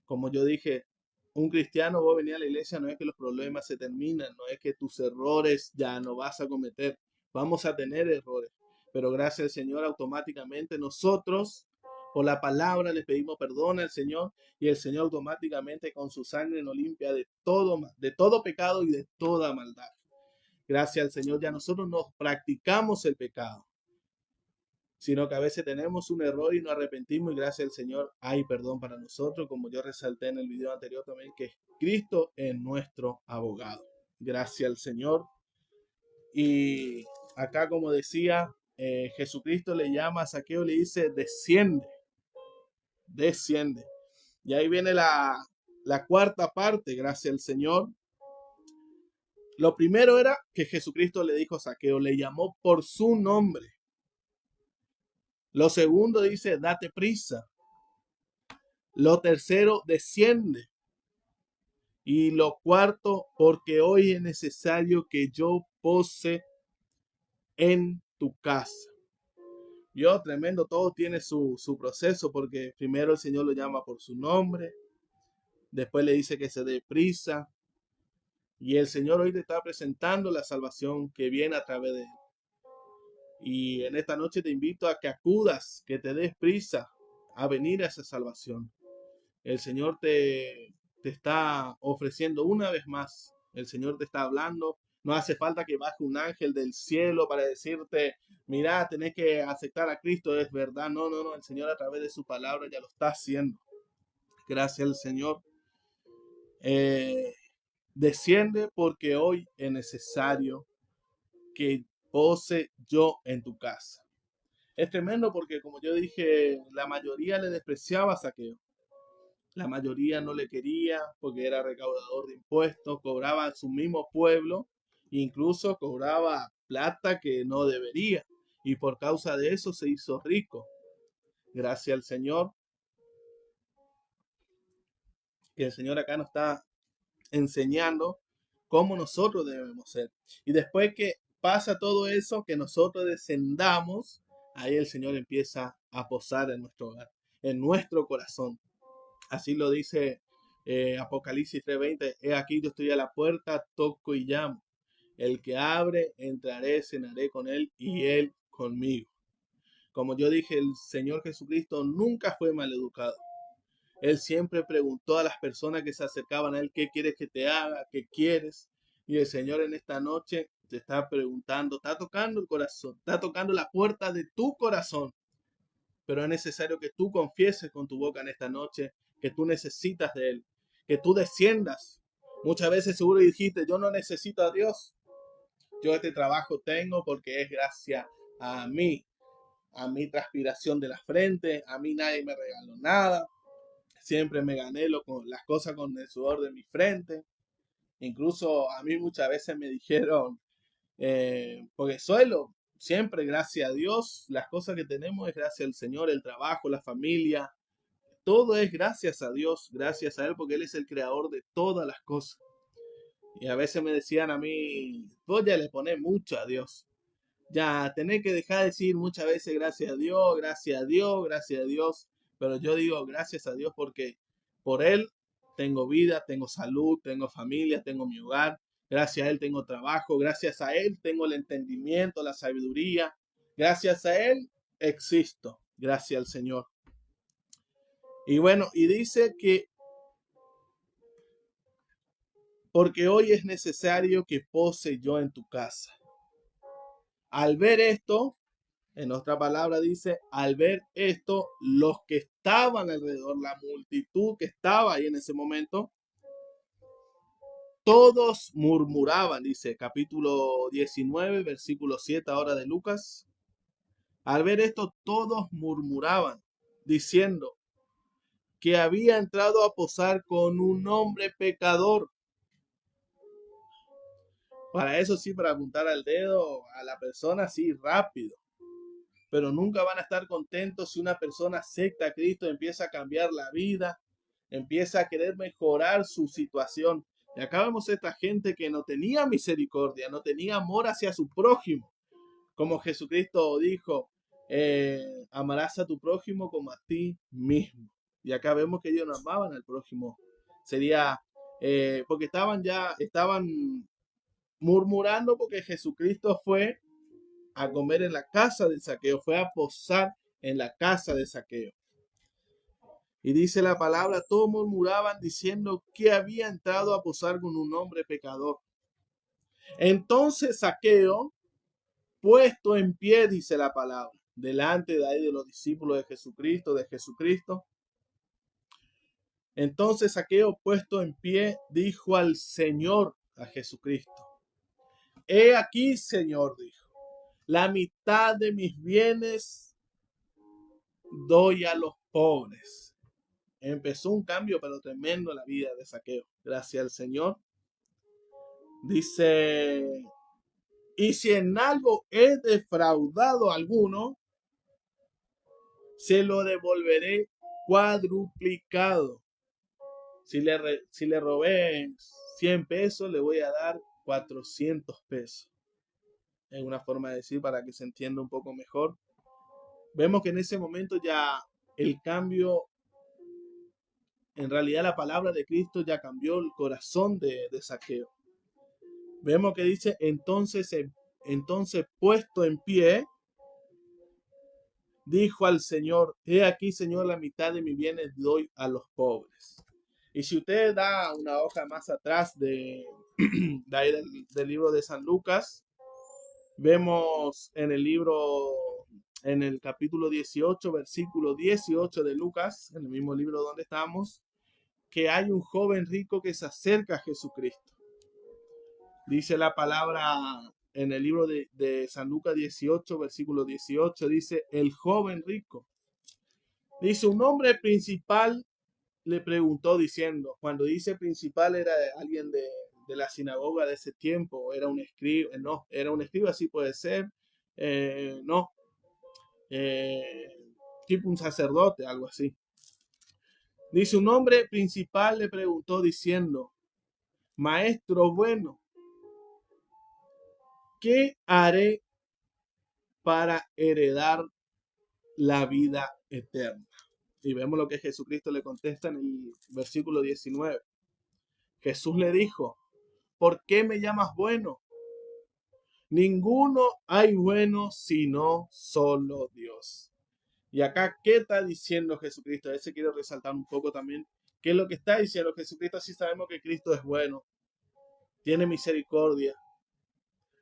Como yo dije, un cristiano, vos venís a la iglesia, no es que los problemas se terminan, no es que tus errores ya no vas a cometer. Vamos a tener errores, pero gracias al Señor, automáticamente nosotros, por la palabra, le pedimos perdón al Señor, y el Señor automáticamente con su sangre nos limpia de todo pecado y de toda maldad. Gracias al Señor, ya nosotros no practicamos el pecado, sino que a veces tenemos un error y nos arrepentimos, y gracias al Señor hay perdón para nosotros, como yo resalté en el video anterior también, que Cristo es nuestro abogado. Gracias al Señor. Y acá, como decía, Jesucristo le llama a Zaqueo, le dice, desciende. Y ahí viene la cuarta parte, gracias al Señor. Lo primero era que Jesucristo le dijo a Zaqueo, le llamó por su nombre. Lo segundo dice, date prisa. Lo tercero, desciende. Y lo cuarto, porque hoy es necesario que yo pose en tu casa. Yo, tremendo, todo tiene su proceso, porque primero el Señor lo llama por su nombre, después le dice que se dé prisa, y el Señor hoy te está presentando la salvación que viene a través de él. Y en esta noche te invito a que acudas, que te des prisa a venir a esa salvación. El Señor te está ofreciendo una vez más. El Señor te está hablando. No hace falta que baje un ángel del cielo para decirte, mira, tenés que aceptar a Cristo, es verdad. No. El Señor a través de su palabra ya lo está haciendo. Gracias al Señor. Eh, Desciende porque hoy es necesario que pose yo en tu casa. Es tremendo porque, como yo dije, la mayoría le despreciaba a Zaqueo. La mayoría no le quería porque era recaudador de impuestos, cobraba a su mismo pueblo, incluso cobraba plata que no debería. Y por causa de eso se hizo rico. Gracias al Señor, que el Señor acá nos está enseñando cómo nosotros debemos ser. Y después que pasa todo eso, que nosotros descendamos, ahí el Señor empieza a posar en nuestro hogar, en nuestro corazón. Así lo dice Apocalipsis 3:20. He aquí, yo estoy a la puerta, toco y llamo. El que abre, entraré, cenaré con él y él conmigo. Como yo dije, el Señor Jesucristo nunca fue maleducado. Él siempre preguntó a las personas que se acercaban a él, ¿qué quieres que te haga? ¿Qué quieres? Y el Señor en esta noche te está preguntando, está tocando el corazón, está tocando la puerta de tu corazón. Pero es necesario que tú confieses con tu boca en esta noche que tú necesitas de Él, que tú desciendas. Muchas veces seguro dijiste, yo no necesito a Dios, yo este trabajo tengo porque es gracias a mi transpiración de la frente, a mí nadie me regaló nada, siempre me gané las cosas con el sudor de mi frente. Incluso a mí muchas veces me dijeron, porque suelo, siempre gracias a Dios, las cosas que tenemos es gracias al Señor, el trabajo, la familia, todo es gracias a Dios, gracias a Él, porque Él es el creador de todas las cosas. Y a veces me decían a mí, vos ya le ponés mucho a Dios. Ya tenés que dejar de decir muchas veces gracias a Dios, gracias a Dios, gracias a Dios. Pero yo digo gracias a Dios porque por Él tengo vida, tengo salud, tengo familia, tengo mi hogar. Gracias a Él tengo trabajo, gracias a Él tengo el entendimiento, la sabiduría. Gracias a Él existo, gracias al Señor. Y bueno, y dice que porque hoy es necesario que pose yo en tu casa. Al ver esto, en otra palabra dice, al ver esto, los que estaban alrededor, la multitud que estaba ahí en ese momento, todos murmuraban, dice capítulo 19, versículo 7 ahora de Lucas. Al ver esto, todos murmuraban, diciendo que había entrado a posar con un hombre pecador. Para eso sí, para apuntar al dedo a la persona, sí, rápido. Pero nunca van a estar contentos si una persona acepta a Cristo, empieza a cambiar la vida, empieza a querer mejorar su situación. Y acá vemos a esta gente que no tenía misericordia, no tenía amor hacia su prójimo. Como Jesucristo dijo, amarás a tu prójimo como a ti mismo. Y acá vemos que ellos no amaban al prójimo. Sería, porque estaban murmurando porque Jesucristo fue a comer en la casa de Zaqueo, fue a posar en la casa de Zaqueo. Y dice la palabra, todos murmuraban diciendo que había entrado a posar con un hombre pecador. Entonces Zaqueo, puesto en pie, dice la palabra, delante de ahí de los discípulos de Jesucristo. Entonces Zaqueo, puesto en pie, dijo al Señor, a Jesucristo, he aquí, Señor, dijo, la mitad de mis bienes doy a los pobres. Empezó un cambio, pero tremendo en la vida de Zaqueo. Gracias al Señor. Dice, y si en algo he defraudado a alguno, se lo devolveré cuadruplicado. Si le robé 100 pesos, le voy a dar 400 pesos. Es una forma de decir para que se entienda un poco mejor. Vemos que en ese momento ya el cambio, en realidad la palabra de Cristo ya cambió el corazón de Zaqueo. Vemos que dice, entonces puesto en pie, dijo al Señor, he aquí, Señor, la mitad de mis bienes doy a los pobres. Y si usted da una hoja más atrás de ahí del libro de San Lucas, vemos en el libro, en el capítulo 18, versículo 18 de Lucas, en el mismo libro donde estamos, que hay un joven rico que se acerca a Jesucristo. Dice la palabra en el libro de San Lucas 18, versículo 18, dice, el joven rico. Dice, un hombre principal le preguntó diciendo, cuando dice principal era alguien de la sinagoga de ese tiempo, era un escriba, no, era un escriba, así puede ser, no, tipo un sacerdote, algo así. Dice, un hombre principal le preguntó diciendo, maestro bueno, ¿qué haré para heredar la vida eterna? Y vemos lo que Jesucristo le contesta en el versículo 19. Jesús le dijo, ¿por qué me llamas bueno? Ninguno hay bueno sino solo Dios. Y acá, ¿qué está diciendo Jesucristo? A veces quiero resaltar un poco también qué es lo que está diciendo Jesucristo. Así sabemos que Cristo es bueno, tiene misericordia.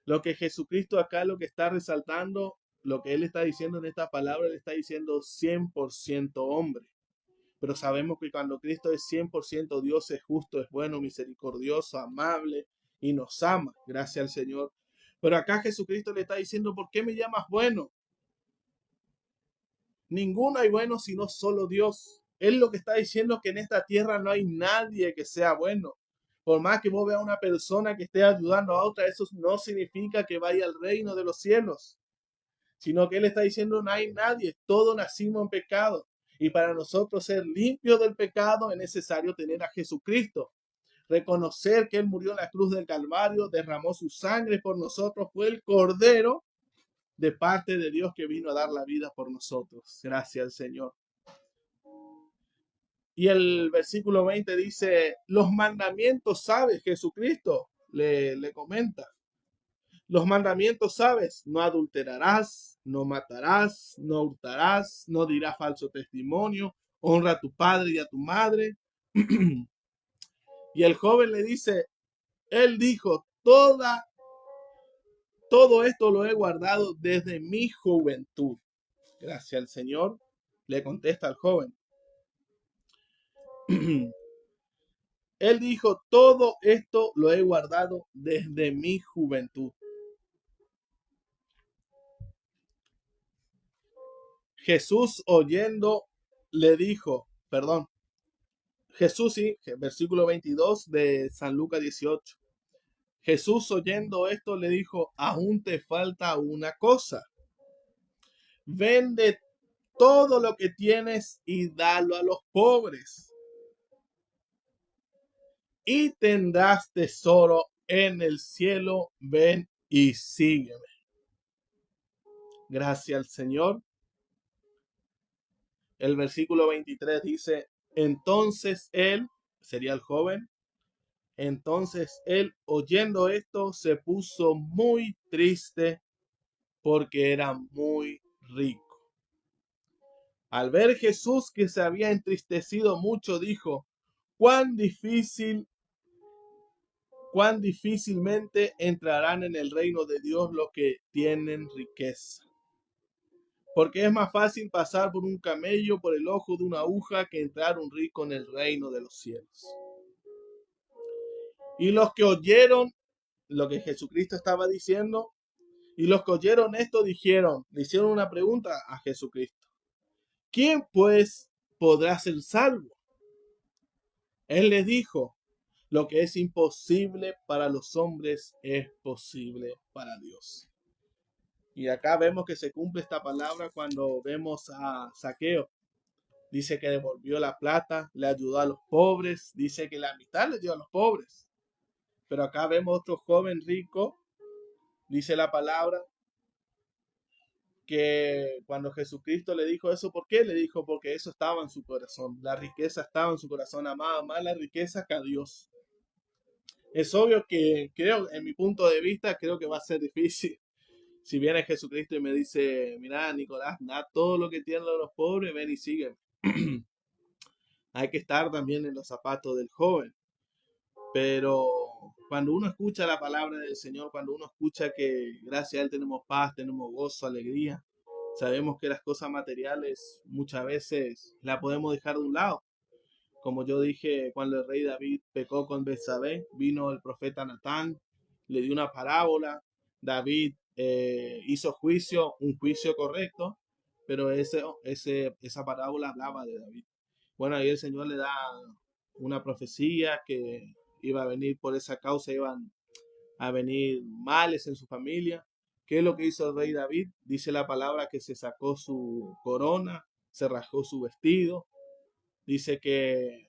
Lo que Jesucristo acá lo que está resaltando, lo que Él está diciendo en esta palabra, Él está diciendo 100% hombre. Pero sabemos que cuando Cristo es 100% Dios, es justo, es bueno, misericordioso, amable y nos ama, gracias al Señor. Pero acá Jesucristo le está diciendo, ¿por qué me llamas bueno? Ninguno hay bueno sino solo Dios. Él lo que está diciendo es que en esta tierra no hay nadie que sea bueno. Por más que vos veas a una persona que esté ayudando a otra, eso no significa que vaya al reino de los cielos, sino que Él está diciendo no hay nadie, todos nacimos en pecado. Y para nosotros ser limpios del pecado es necesario tener a Jesucristo. Reconocer que Él murió en la cruz del Calvario, derramó su sangre por nosotros, fue el Cordero de parte de Dios que vino a dar la vida por nosotros. Gracias al Señor. Y el versículo 20 dice, los mandamientos sabes, Jesucristo le comenta. Los mandamientos sabes, no adulterarás, no matarás, no hurtarás, no dirás falso testimonio, honra a tu padre y a tu madre. Y el joven le dice, él dijo, todo esto lo he guardado desde mi juventud. Gracias al Señor, le contesta al joven. Él dijo, todo esto lo he guardado desde mi juventud. Jesús oyendo le dijo, perdón, Jesús sí, versículo 22 de San Lucas 18. Jesús oyendo esto le dijo, aún te falta una cosa. Vende todo lo que tienes y dalo a los pobres. Y tendrás tesoro en el cielo. Ven y sígueme. Gracias al Señor. El versículo 23 dice, entonces él, sería el joven, entonces él, oyendo esto, se puso muy triste porque era muy rico. Al ver Jesús que se había entristecido mucho, dijo, cuán difícilmente entrarán en el reino de Dios los que tienen riqueza. Porque es más fácil pasar por un camello por el ojo de una aguja que entrar un rico en el reino de los cielos. Y los que oyeron lo que Jesucristo estaba diciendo, y los que oyeron esto dijeron, le hicieron una pregunta a Jesucristo. ¿Quién pues podrá ser salvo? Él les dijo, lo que es imposible para los hombres es posible para Dios. Y acá vemos que se cumple esta palabra cuando vemos a Zaqueo. Dice que devolvió la plata, le ayudó a los pobres, dice que la mitad le dio a los pobres. Pero acá vemos otro joven rico, dice la palabra, que cuando Jesucristo le dijo eso, ¿por qué? Le dijo, porque eso estaba en su corazón, la riqueza estaba en su corazón, amaba más la riqueza que a Dios. Es obvio que creo, en mi punto de vista, creo que va a ser difícil. Si viene Jesucristo y me dice, mira, Nicolás, da todo lo que tienen los pobres, ven y sígueme. Hay que estar también en los zapatos del joven. Pero cuando uno escucha la palabra del Señor, cuando uno escucha que gracias a Él tenemos paz, tenemos gozo, alegría, sabemos que las cosas materiales muchas veces las podemos dejar de un lado. Como yo dije, cuando el rey David pecó con Betsabé, vino el profeta Natán, le dio una parábola. David hizo juicio, un juicio correcto, pero esa parábola hablaba de David. Bueno, ahí el Señor le da una profecía que iba a venir por esa causa, iban a venir males en su familia. ¿Qué es lo que hizo el rey David? Dice la palabra que se sacó su corona, se rasgó su vestido. Dice que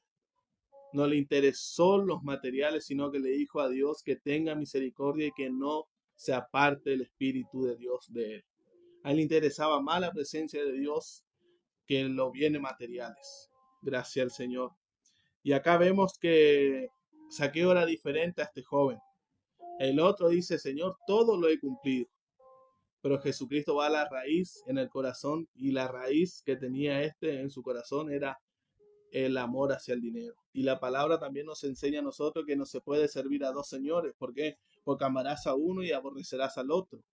no le interesó los materiales, sino que le dijo a Dios que tenga misericordia y que no se aparte el Espíritu de Dios de él. A él le interesaba más la presencia de Dios que los bienes materiales. Gracias al Señor. Y acá vemos que Zaqueo era diferente a este joven. El otro dice, Señor, todo lo he cumplido. Pero Jesucristo va a la raíz en el corazón, y la raíz que tenía en su corazón era el amor hacia el dinero. Y la palabra también nos enseña a nosotros que no se puede servir a dos señores. ¿Por qué? Porque amarás a uno y aborrecerás al otro.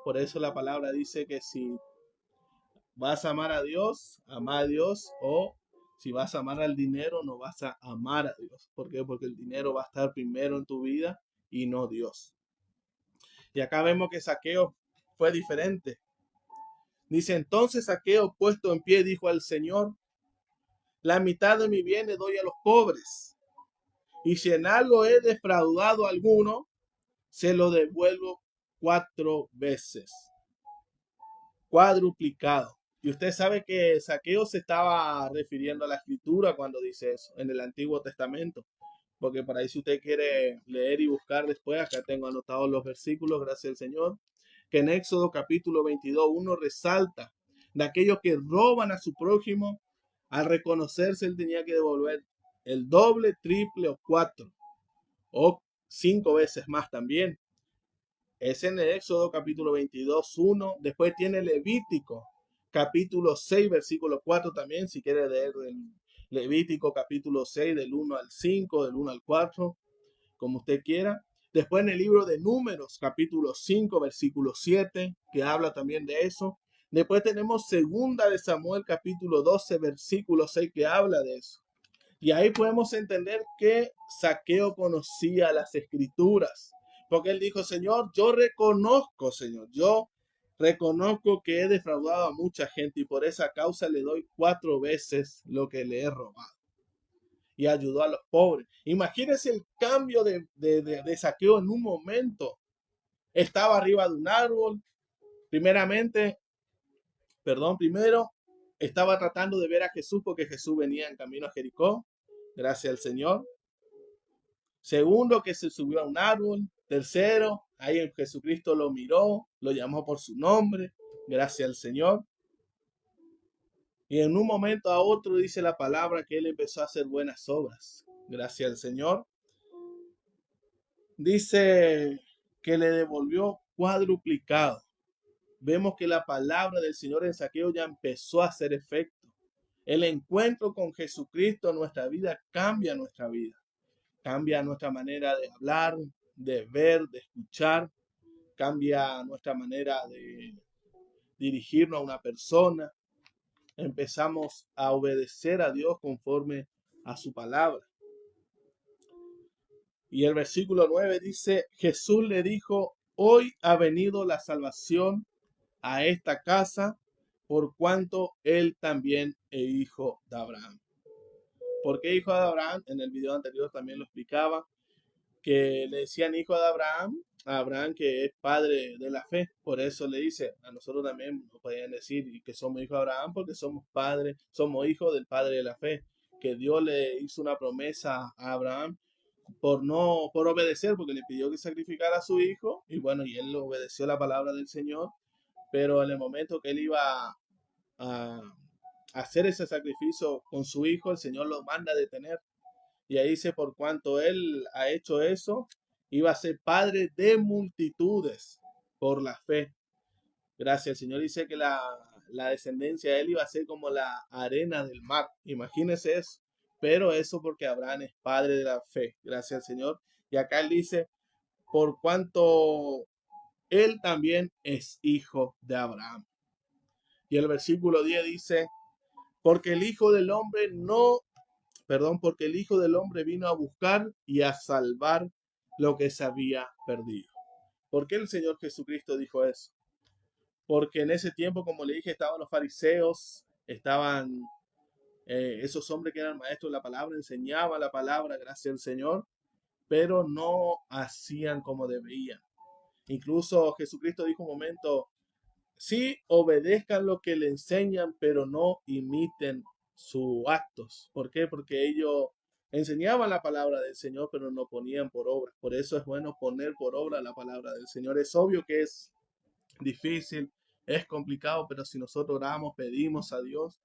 Por eso la palabra dice que si vas a amar a Dios, ama a Dios, o si vas a amar al dinero, no vas a amar a Dios. ¿Por qué? Porque el dinero va a estar primero en tu vida y no Dios. Y acá vemos que Zaqueo fue diferente. Dice, entonces Zaqueo, puesto en pie, dijo al Señor, la mitad de mi bien le doy a los pobres, y si en algo he defraudado a alguno, se lo devuelvo 4 veces, cuadruplicado. Y usted sabe que Zaqueo se estaba refiriendo a la escritura cuando dice eso, en el Antiguo Testamento. Porque por ahí si usted quiere leer y buscar después, acá tengo anotados los versículos, gracias al Señor, que en Éxodo capítulo 22, uno resalta de aquellos que roban a su prójimo, al reconocerse él tenía que devolver el doble, triple o 4 o 5 veces más también. Es en el Éxodo capítulo 22, 1. Después tiene Levítico capítulo 6, versículo 4 también, si quiere leer el Levítico capítulo 6, del 1 al 5, del 1 al 4, como usted quiera. Después en el libro de Números capítulo 5, versículo 7, que habla también de eso. Después tenemos segunda de Samuel capítulo 12, versículo 6, que habla de eso. Y ahí podemos entender que Zaqueo conocía las escrituras, porque él dijo, Señor, yo reconozco que he defraudado a mucha gente y por esa causa le doy 4 veces lo que le he robado. Y ayudó a los pobres. Imagínense el cambio de Zaqueo en un momento. Estaba arriba de un árbol. Primero estaba tratando de ver a Jesús porque Jesús venía en camino a Jericó. Gracias al Señor. Segundo, que se subió a un árbol. Tercero, ahí Jesucristo lo miró, lo llamó por su nombre. Gracias al Señor. Y en un momento a otro dice la palabra que él empezó a hacer buenas obras. Gracias al Señor. Dice que le devolvió cuadruplicado. Vemos que la palabra del Señor en Zaqueo ya empezó a hacer efecto. El encuentro con Jesucristo en nuestra vida cambia nuestra vida. Cambia nuestra manera de hablar, de ver, de escuchar. Cambia nuestra manera de dirigirnos a una persona. Empezamos a obedecer a Dios conforme a su palabra. Y el versículo 9 dice, Jesús le dijo, hoy ha venido la salvación a esta casa, por cuanto él también es hijo de Abraham. ¿Por qué hijo de Abraham? En el video anterior también lo explicaba, que le decían hijo de Abraham, a Abraham que es padre de la fe. Por eso le dice, a nosotros también nos podían decir que somos hijos de Abraham porque somos padres, somos hijos del padre de la fe, que Dios le hizo una promesa a Abraham por obedecer, porque le pidió que sacrificara a su hijo, y bueno, y él obedeció la palabra del Señor, pero en el momento que él iba a hacer ese sacrificio con su hijo, el Señor lo manda a detener. Y ahí dice, por cuanto él ha hecho eso, iba a ser padre de multitudes por la fe. Gracias. El Señor dice que la descendencia de él iba a ser como la arena del mar. Imagínese eso. Pero eso porque Abraham es padre de la fe. Gracias al Señor. Y acá él dice, por cuanto él también es hijo de Abraham. Y el versículo 10 dice, porque el Hijo del Hombre no perdón, porque el Hijo del Hombre vino a buscar y a salvar lo que se había perdido. ¿Por qué el Señor Jesucristo dijo eso? Porque en ese tiempo, como le dije, estaban los fariseos, estaban esos hombres que eran maestros de la palabra, enseñaban la palabra, gracias al Señor, pero no hacían como debían. Incluso Jesucristo dijo un momento, sí, obedezcan lo que le enseñan, pero no imiten sus actos. ¿Por qué? Porque ellos enseñaban la palabra del Señor, pero no ponían por obra. Por eso es bueno poner por obra la palabra del Señor. Es obvio que es difícil, es complicado, pero si nosotros oramos, pedimos a Dios,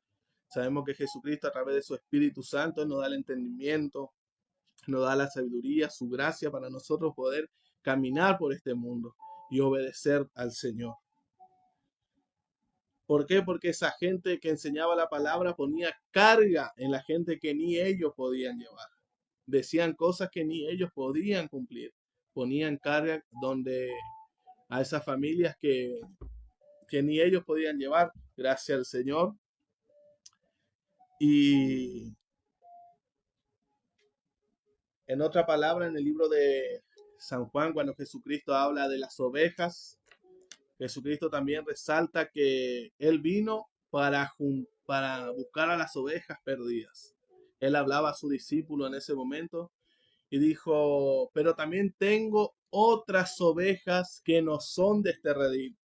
sabemos que Jesucristo a través de su Espíritu Santo nos da el entendimiento, nos da la sabiduría, su gracia para nosotros poder caminar por este mundo y obedecer al Señor. ¿Por qué? Porque esa gente que enseñaba la palabra ponía carga en la gente que ni ellos podían llevar. Decían cosas que ni ellos podían cumplir. Ponían carga donde a esas familias que ni ellos podían llevar, gracias al Señor. Y en otra palabra, en el libro de San Juan, cuando Jesucristo habla de las ovejas, Jesucristo también resalta que Él vino para buscar a las ovejas perdidas. Él hablaba a su discípulo en ese momento y dijo, pero también tengo otras ovejas que no son de este redil.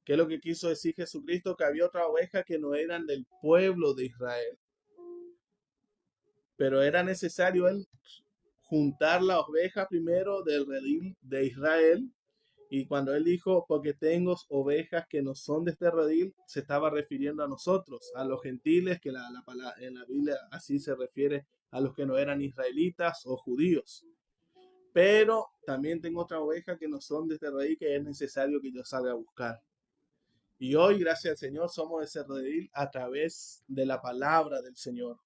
¿Qué es lo que quiso decir Jesucristo? Que había otras ovejas que no eran del pueblo de Israel. Pero era necesario Él juntar la oveja primero del redil de Israel. Y cuando él dijo, porque tengo ovejas que no son de este redil, se estaba refiriendo a nosotros, a los gentiles, que en la Biblia así se refiere a los que no eran israelitas o judíos. Pero también tengo otra oveja que no son de este redil, que es necesario que yo salga a buscar. Y hoy, gracias al Señor, somos ese redil a través de la palabra del Señor.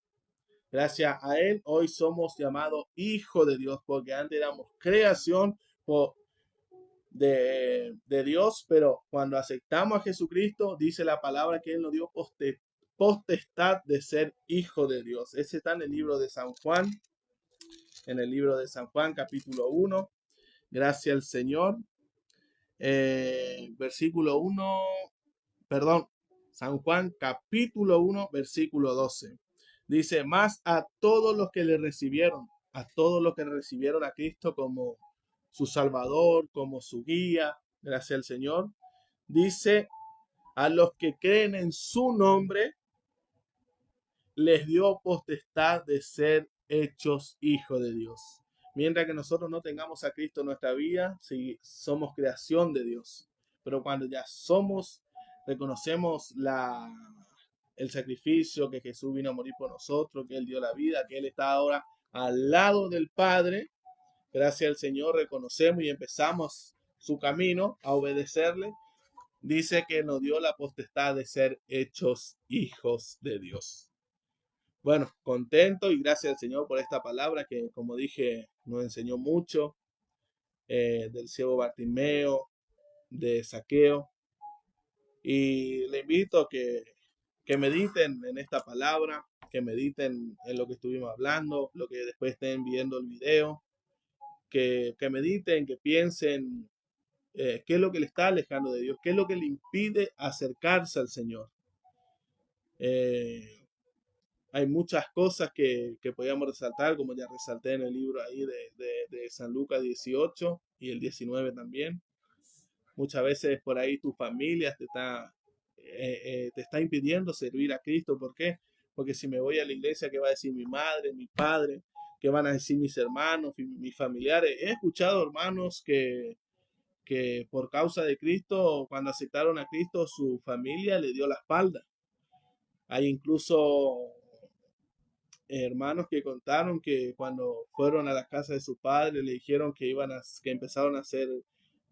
Gracias a Él, hoy somos llamados hijos de Dios, porque antes éramos creación de Dios, pero cuando aceptamos a Jesucristo, dice la palabra que Él nos dio potestad de ser hijo de Dios. Ese está en el libro de San Juan, capítulo 1. Gracias al Señor. Versículo 1, perdón, San Juan, capítulo 1, versículo 12. Dice, más a todos los que le recibieron, a todos los que recibieron a Cristo como su Salvador, como su guía, gracias al Señor. Dice, a los que creen en su nombre, les dio potestad de ser hechos hijos de Dios. Mientras que nosotros no tengamos a Cristo en nuestra vida, sí, somos creación de Dios. Pero cuando ya reconocemos el sacrificio, que Jesús vino a morir por nosotros, que Él dio la vida, que Él está ahora al lado del Padre, gracias al Señor reconocemos y empezamos su camino a obedecerle. Dice que nos dio la potestad de ser hechos hijos de Dios. Bueno, contento y gracias al Señor por esta palabra que, como dije, nos enseñó mucho del ciego Bartimeo, de Zaqueo. Y le invito a que mediten en esta palabra, que mediten en lo que estuvimos hablando, lo que después estén viendo el video, que mediten, que piensen qué es lo que le está alejando de Dios, qué es lo que le impide acercarse al Señor. Hay muchas cosas que podíamos resaltar, como ya resalté en el libro ahí de San Lucas 18 y el 19 también. Muchas veces por ahí tu familia te está impidiendo servir a Cristo. ¿Por qué? Porque si me voy a la iglesia, ¿qué va a decir mi madre, mi padre? ¿Qué van a decir mis hermanos, mis familiares? He escuchado hermanos que por causa de Cristo, cuando aceptaron a Cristo, su familia le dio la espalda. Hay incluso hermanos que contaron que cuando fueron a la casa de su padre le dijeron que empezaron a hacer,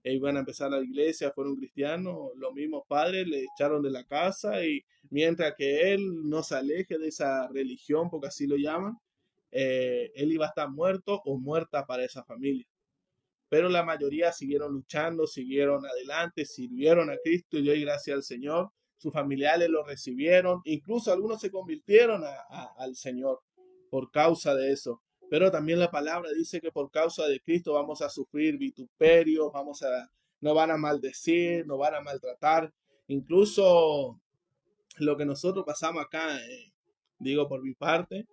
iban a empezar la iglesia, fueron cristianos, los mismos padres le echaron de la casa y mientras que él no se aleje de esa religión, porque así lo llaman, él iba a estar muerto o muerta para esa familia. Pero la mayoría siguieron luchando, siguieron adelante, sirvieron a Cristo y hoy gracias al Señor, sus familiares lo recibieron, incluso algunos se convirtieron al Señor por causa de eso. Pero también la palabra dice que por causa de Cristo vamos a sufrir vituperios, no van a maldecir, no van a maltratar. Incluso lo que nosotros pasamos acá, digo por mi parte,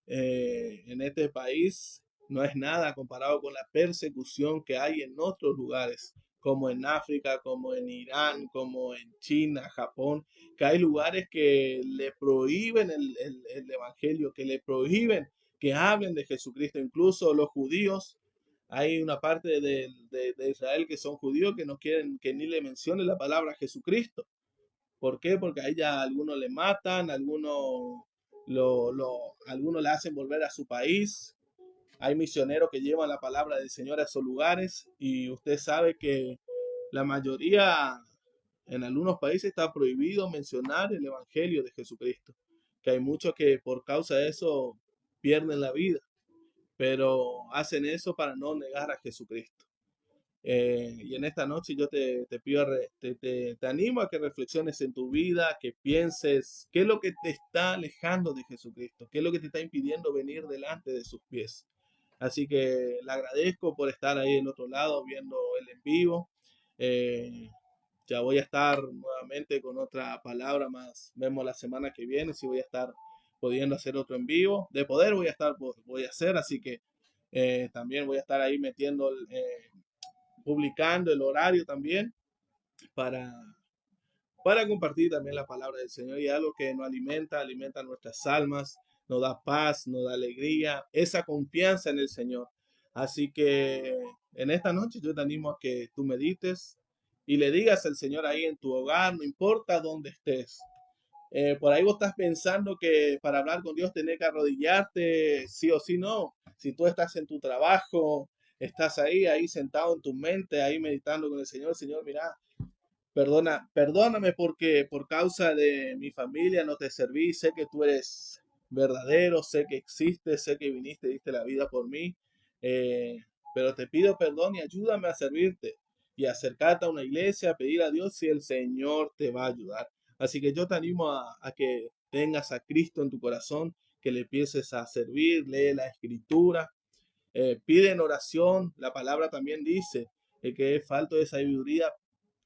en este país no es nada comparado con la persecución que hay en otros lugares, como en África, como en Irán, como en China, Japón, que hay lugares que le prohíben el evangelio, que le prohíben que hablen de Jesucristo. Incluso los judíos, hay una parte de Israel que son judíos que no quieren que ni le mencione la palabra Jesucristo. ¿Por qué? Porque a ella algunos le matan, algunos le hacen volver a su país. Hay misioneros que llevan la palabra del Señor a esos lugares y usted sabe que la mayoría en algunos países está prohibido mencionar el Evangelio de Jesucristo. Que hay muchos que por causa de eso pierden la vida, pero hacen eso para no negar a Jesucristo. Y en esta noche yo te pido, te animo a que reflexiones en tu vida, que pienses qué es lo que te está alejando de Jesucristo, qué es lo que te está impidiendo venir delante de sus pies. Así que le agradezco por estar ahí en otro lado viendo el en vivo. Eh, ya voy a estar nuevamente con otra palabra más. Vemos la semana que viene si voy a estar pudiendo hacer otro en vivo. De poder voy a hacer, así que también voy a estar ahí metiendo publicando el horario también para, para compartir también la palabra del Señor y algo que nos alimenta nuestras almas, nos da paz, nos da alegría, esa confianza en el Señor. Así que en esta noche yo te animo a que tú medites y le digas al Señor ahí en tu hogar, no importa dónde estés. Por ahí vos estás pensando que para hablar con Dios tenés que arrodillarte, sí o sí no. Si tú estás en tu trabajo, estás ahí sentado en tu mente, ahí meditando con el Señor, mira, perdóname porque por causa de mi familia no te serví, sé que tú eres verdadero, sé que existes, sé que viniste, diste la vida por mí, eh, pero te pido perdón y ayúdame a servirte y acercarte a una iglesia, a pedir a Dios si el Señor te va a ayudar. Así que yo te animo a que tengas a Cristo en tu corazón, que le empieces a servir, lee la escritura, pide en oración, la palabra también dice, el que es falto de sabiduría,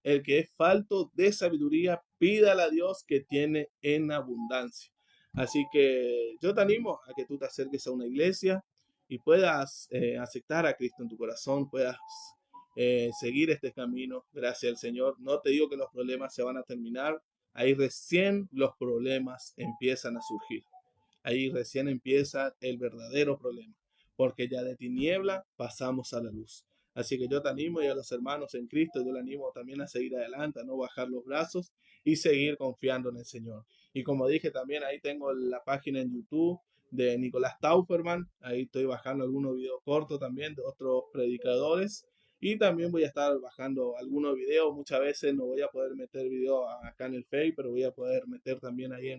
el que es falto de sabiduría, pídala a Dios que tiene en abundancia. Así que yo te animo a que tú te acerques a una iglesia y puedas aceptar a Cristo en tu corazón, puedas seguir este camino, gracias al Señor. No te digo que los problemas se van a terminar, ahí recién los problemas empiezan a surgir. Ahí recién empieza el verdadero problema, porque ya de tiniebla pasamos a la luz. Así que yo te animo y a los hermanos en Cristo, yo le animo también a seguir adelante, a no bajar los brazos y seguir confiando en el Señor. Y como dije también, ahí tengo la página en YouTube de Nicolás Tauferman, ahí estoy bajando algunos videos cortos también de otros predicadores. Y también voy a estar bajando algunos videos. Muchas veces no voy a poder meter videos acá en el Facebook, pero voy a poder meter también ahí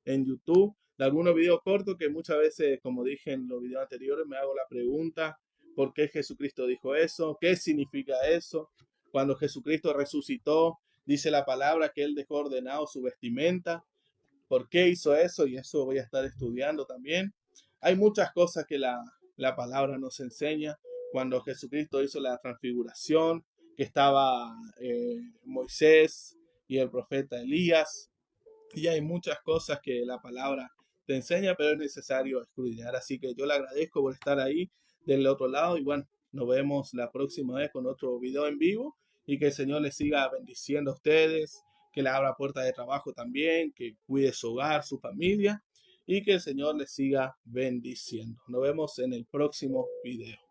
en YouTube de algunos videos cortos que muchas veces, como dije en los videos anteriores, me hago la pregunta, ¿por qué Jesucristo dijo eso? ¿Qué significa eso? Cuando Jesucristo resucitó, dice la palabra que Él dejó ordenado su vestimenta. ¿Por qué hizo eso? Y eso voy a estar estudiando también. Hay muchas cosas que la palabra nos enseña. Cuando Jesucristo hizo la transfiguración, que estaba Moisés y el profeta Elías, y hay muchas cosas que la palabra te enseña, pero es necesario escudriñar. Así que yo le agradezco por estar ahí del otro lado y bueno, nos vemos la próxima vez con otro video en vivo y que el Señor les siga bendiciendo a ustedes, que le abra puertas de trabajo también, que cuide su hogar, su familia y que el Señor les siga bendiciendo. Nos vemos en el próximo video.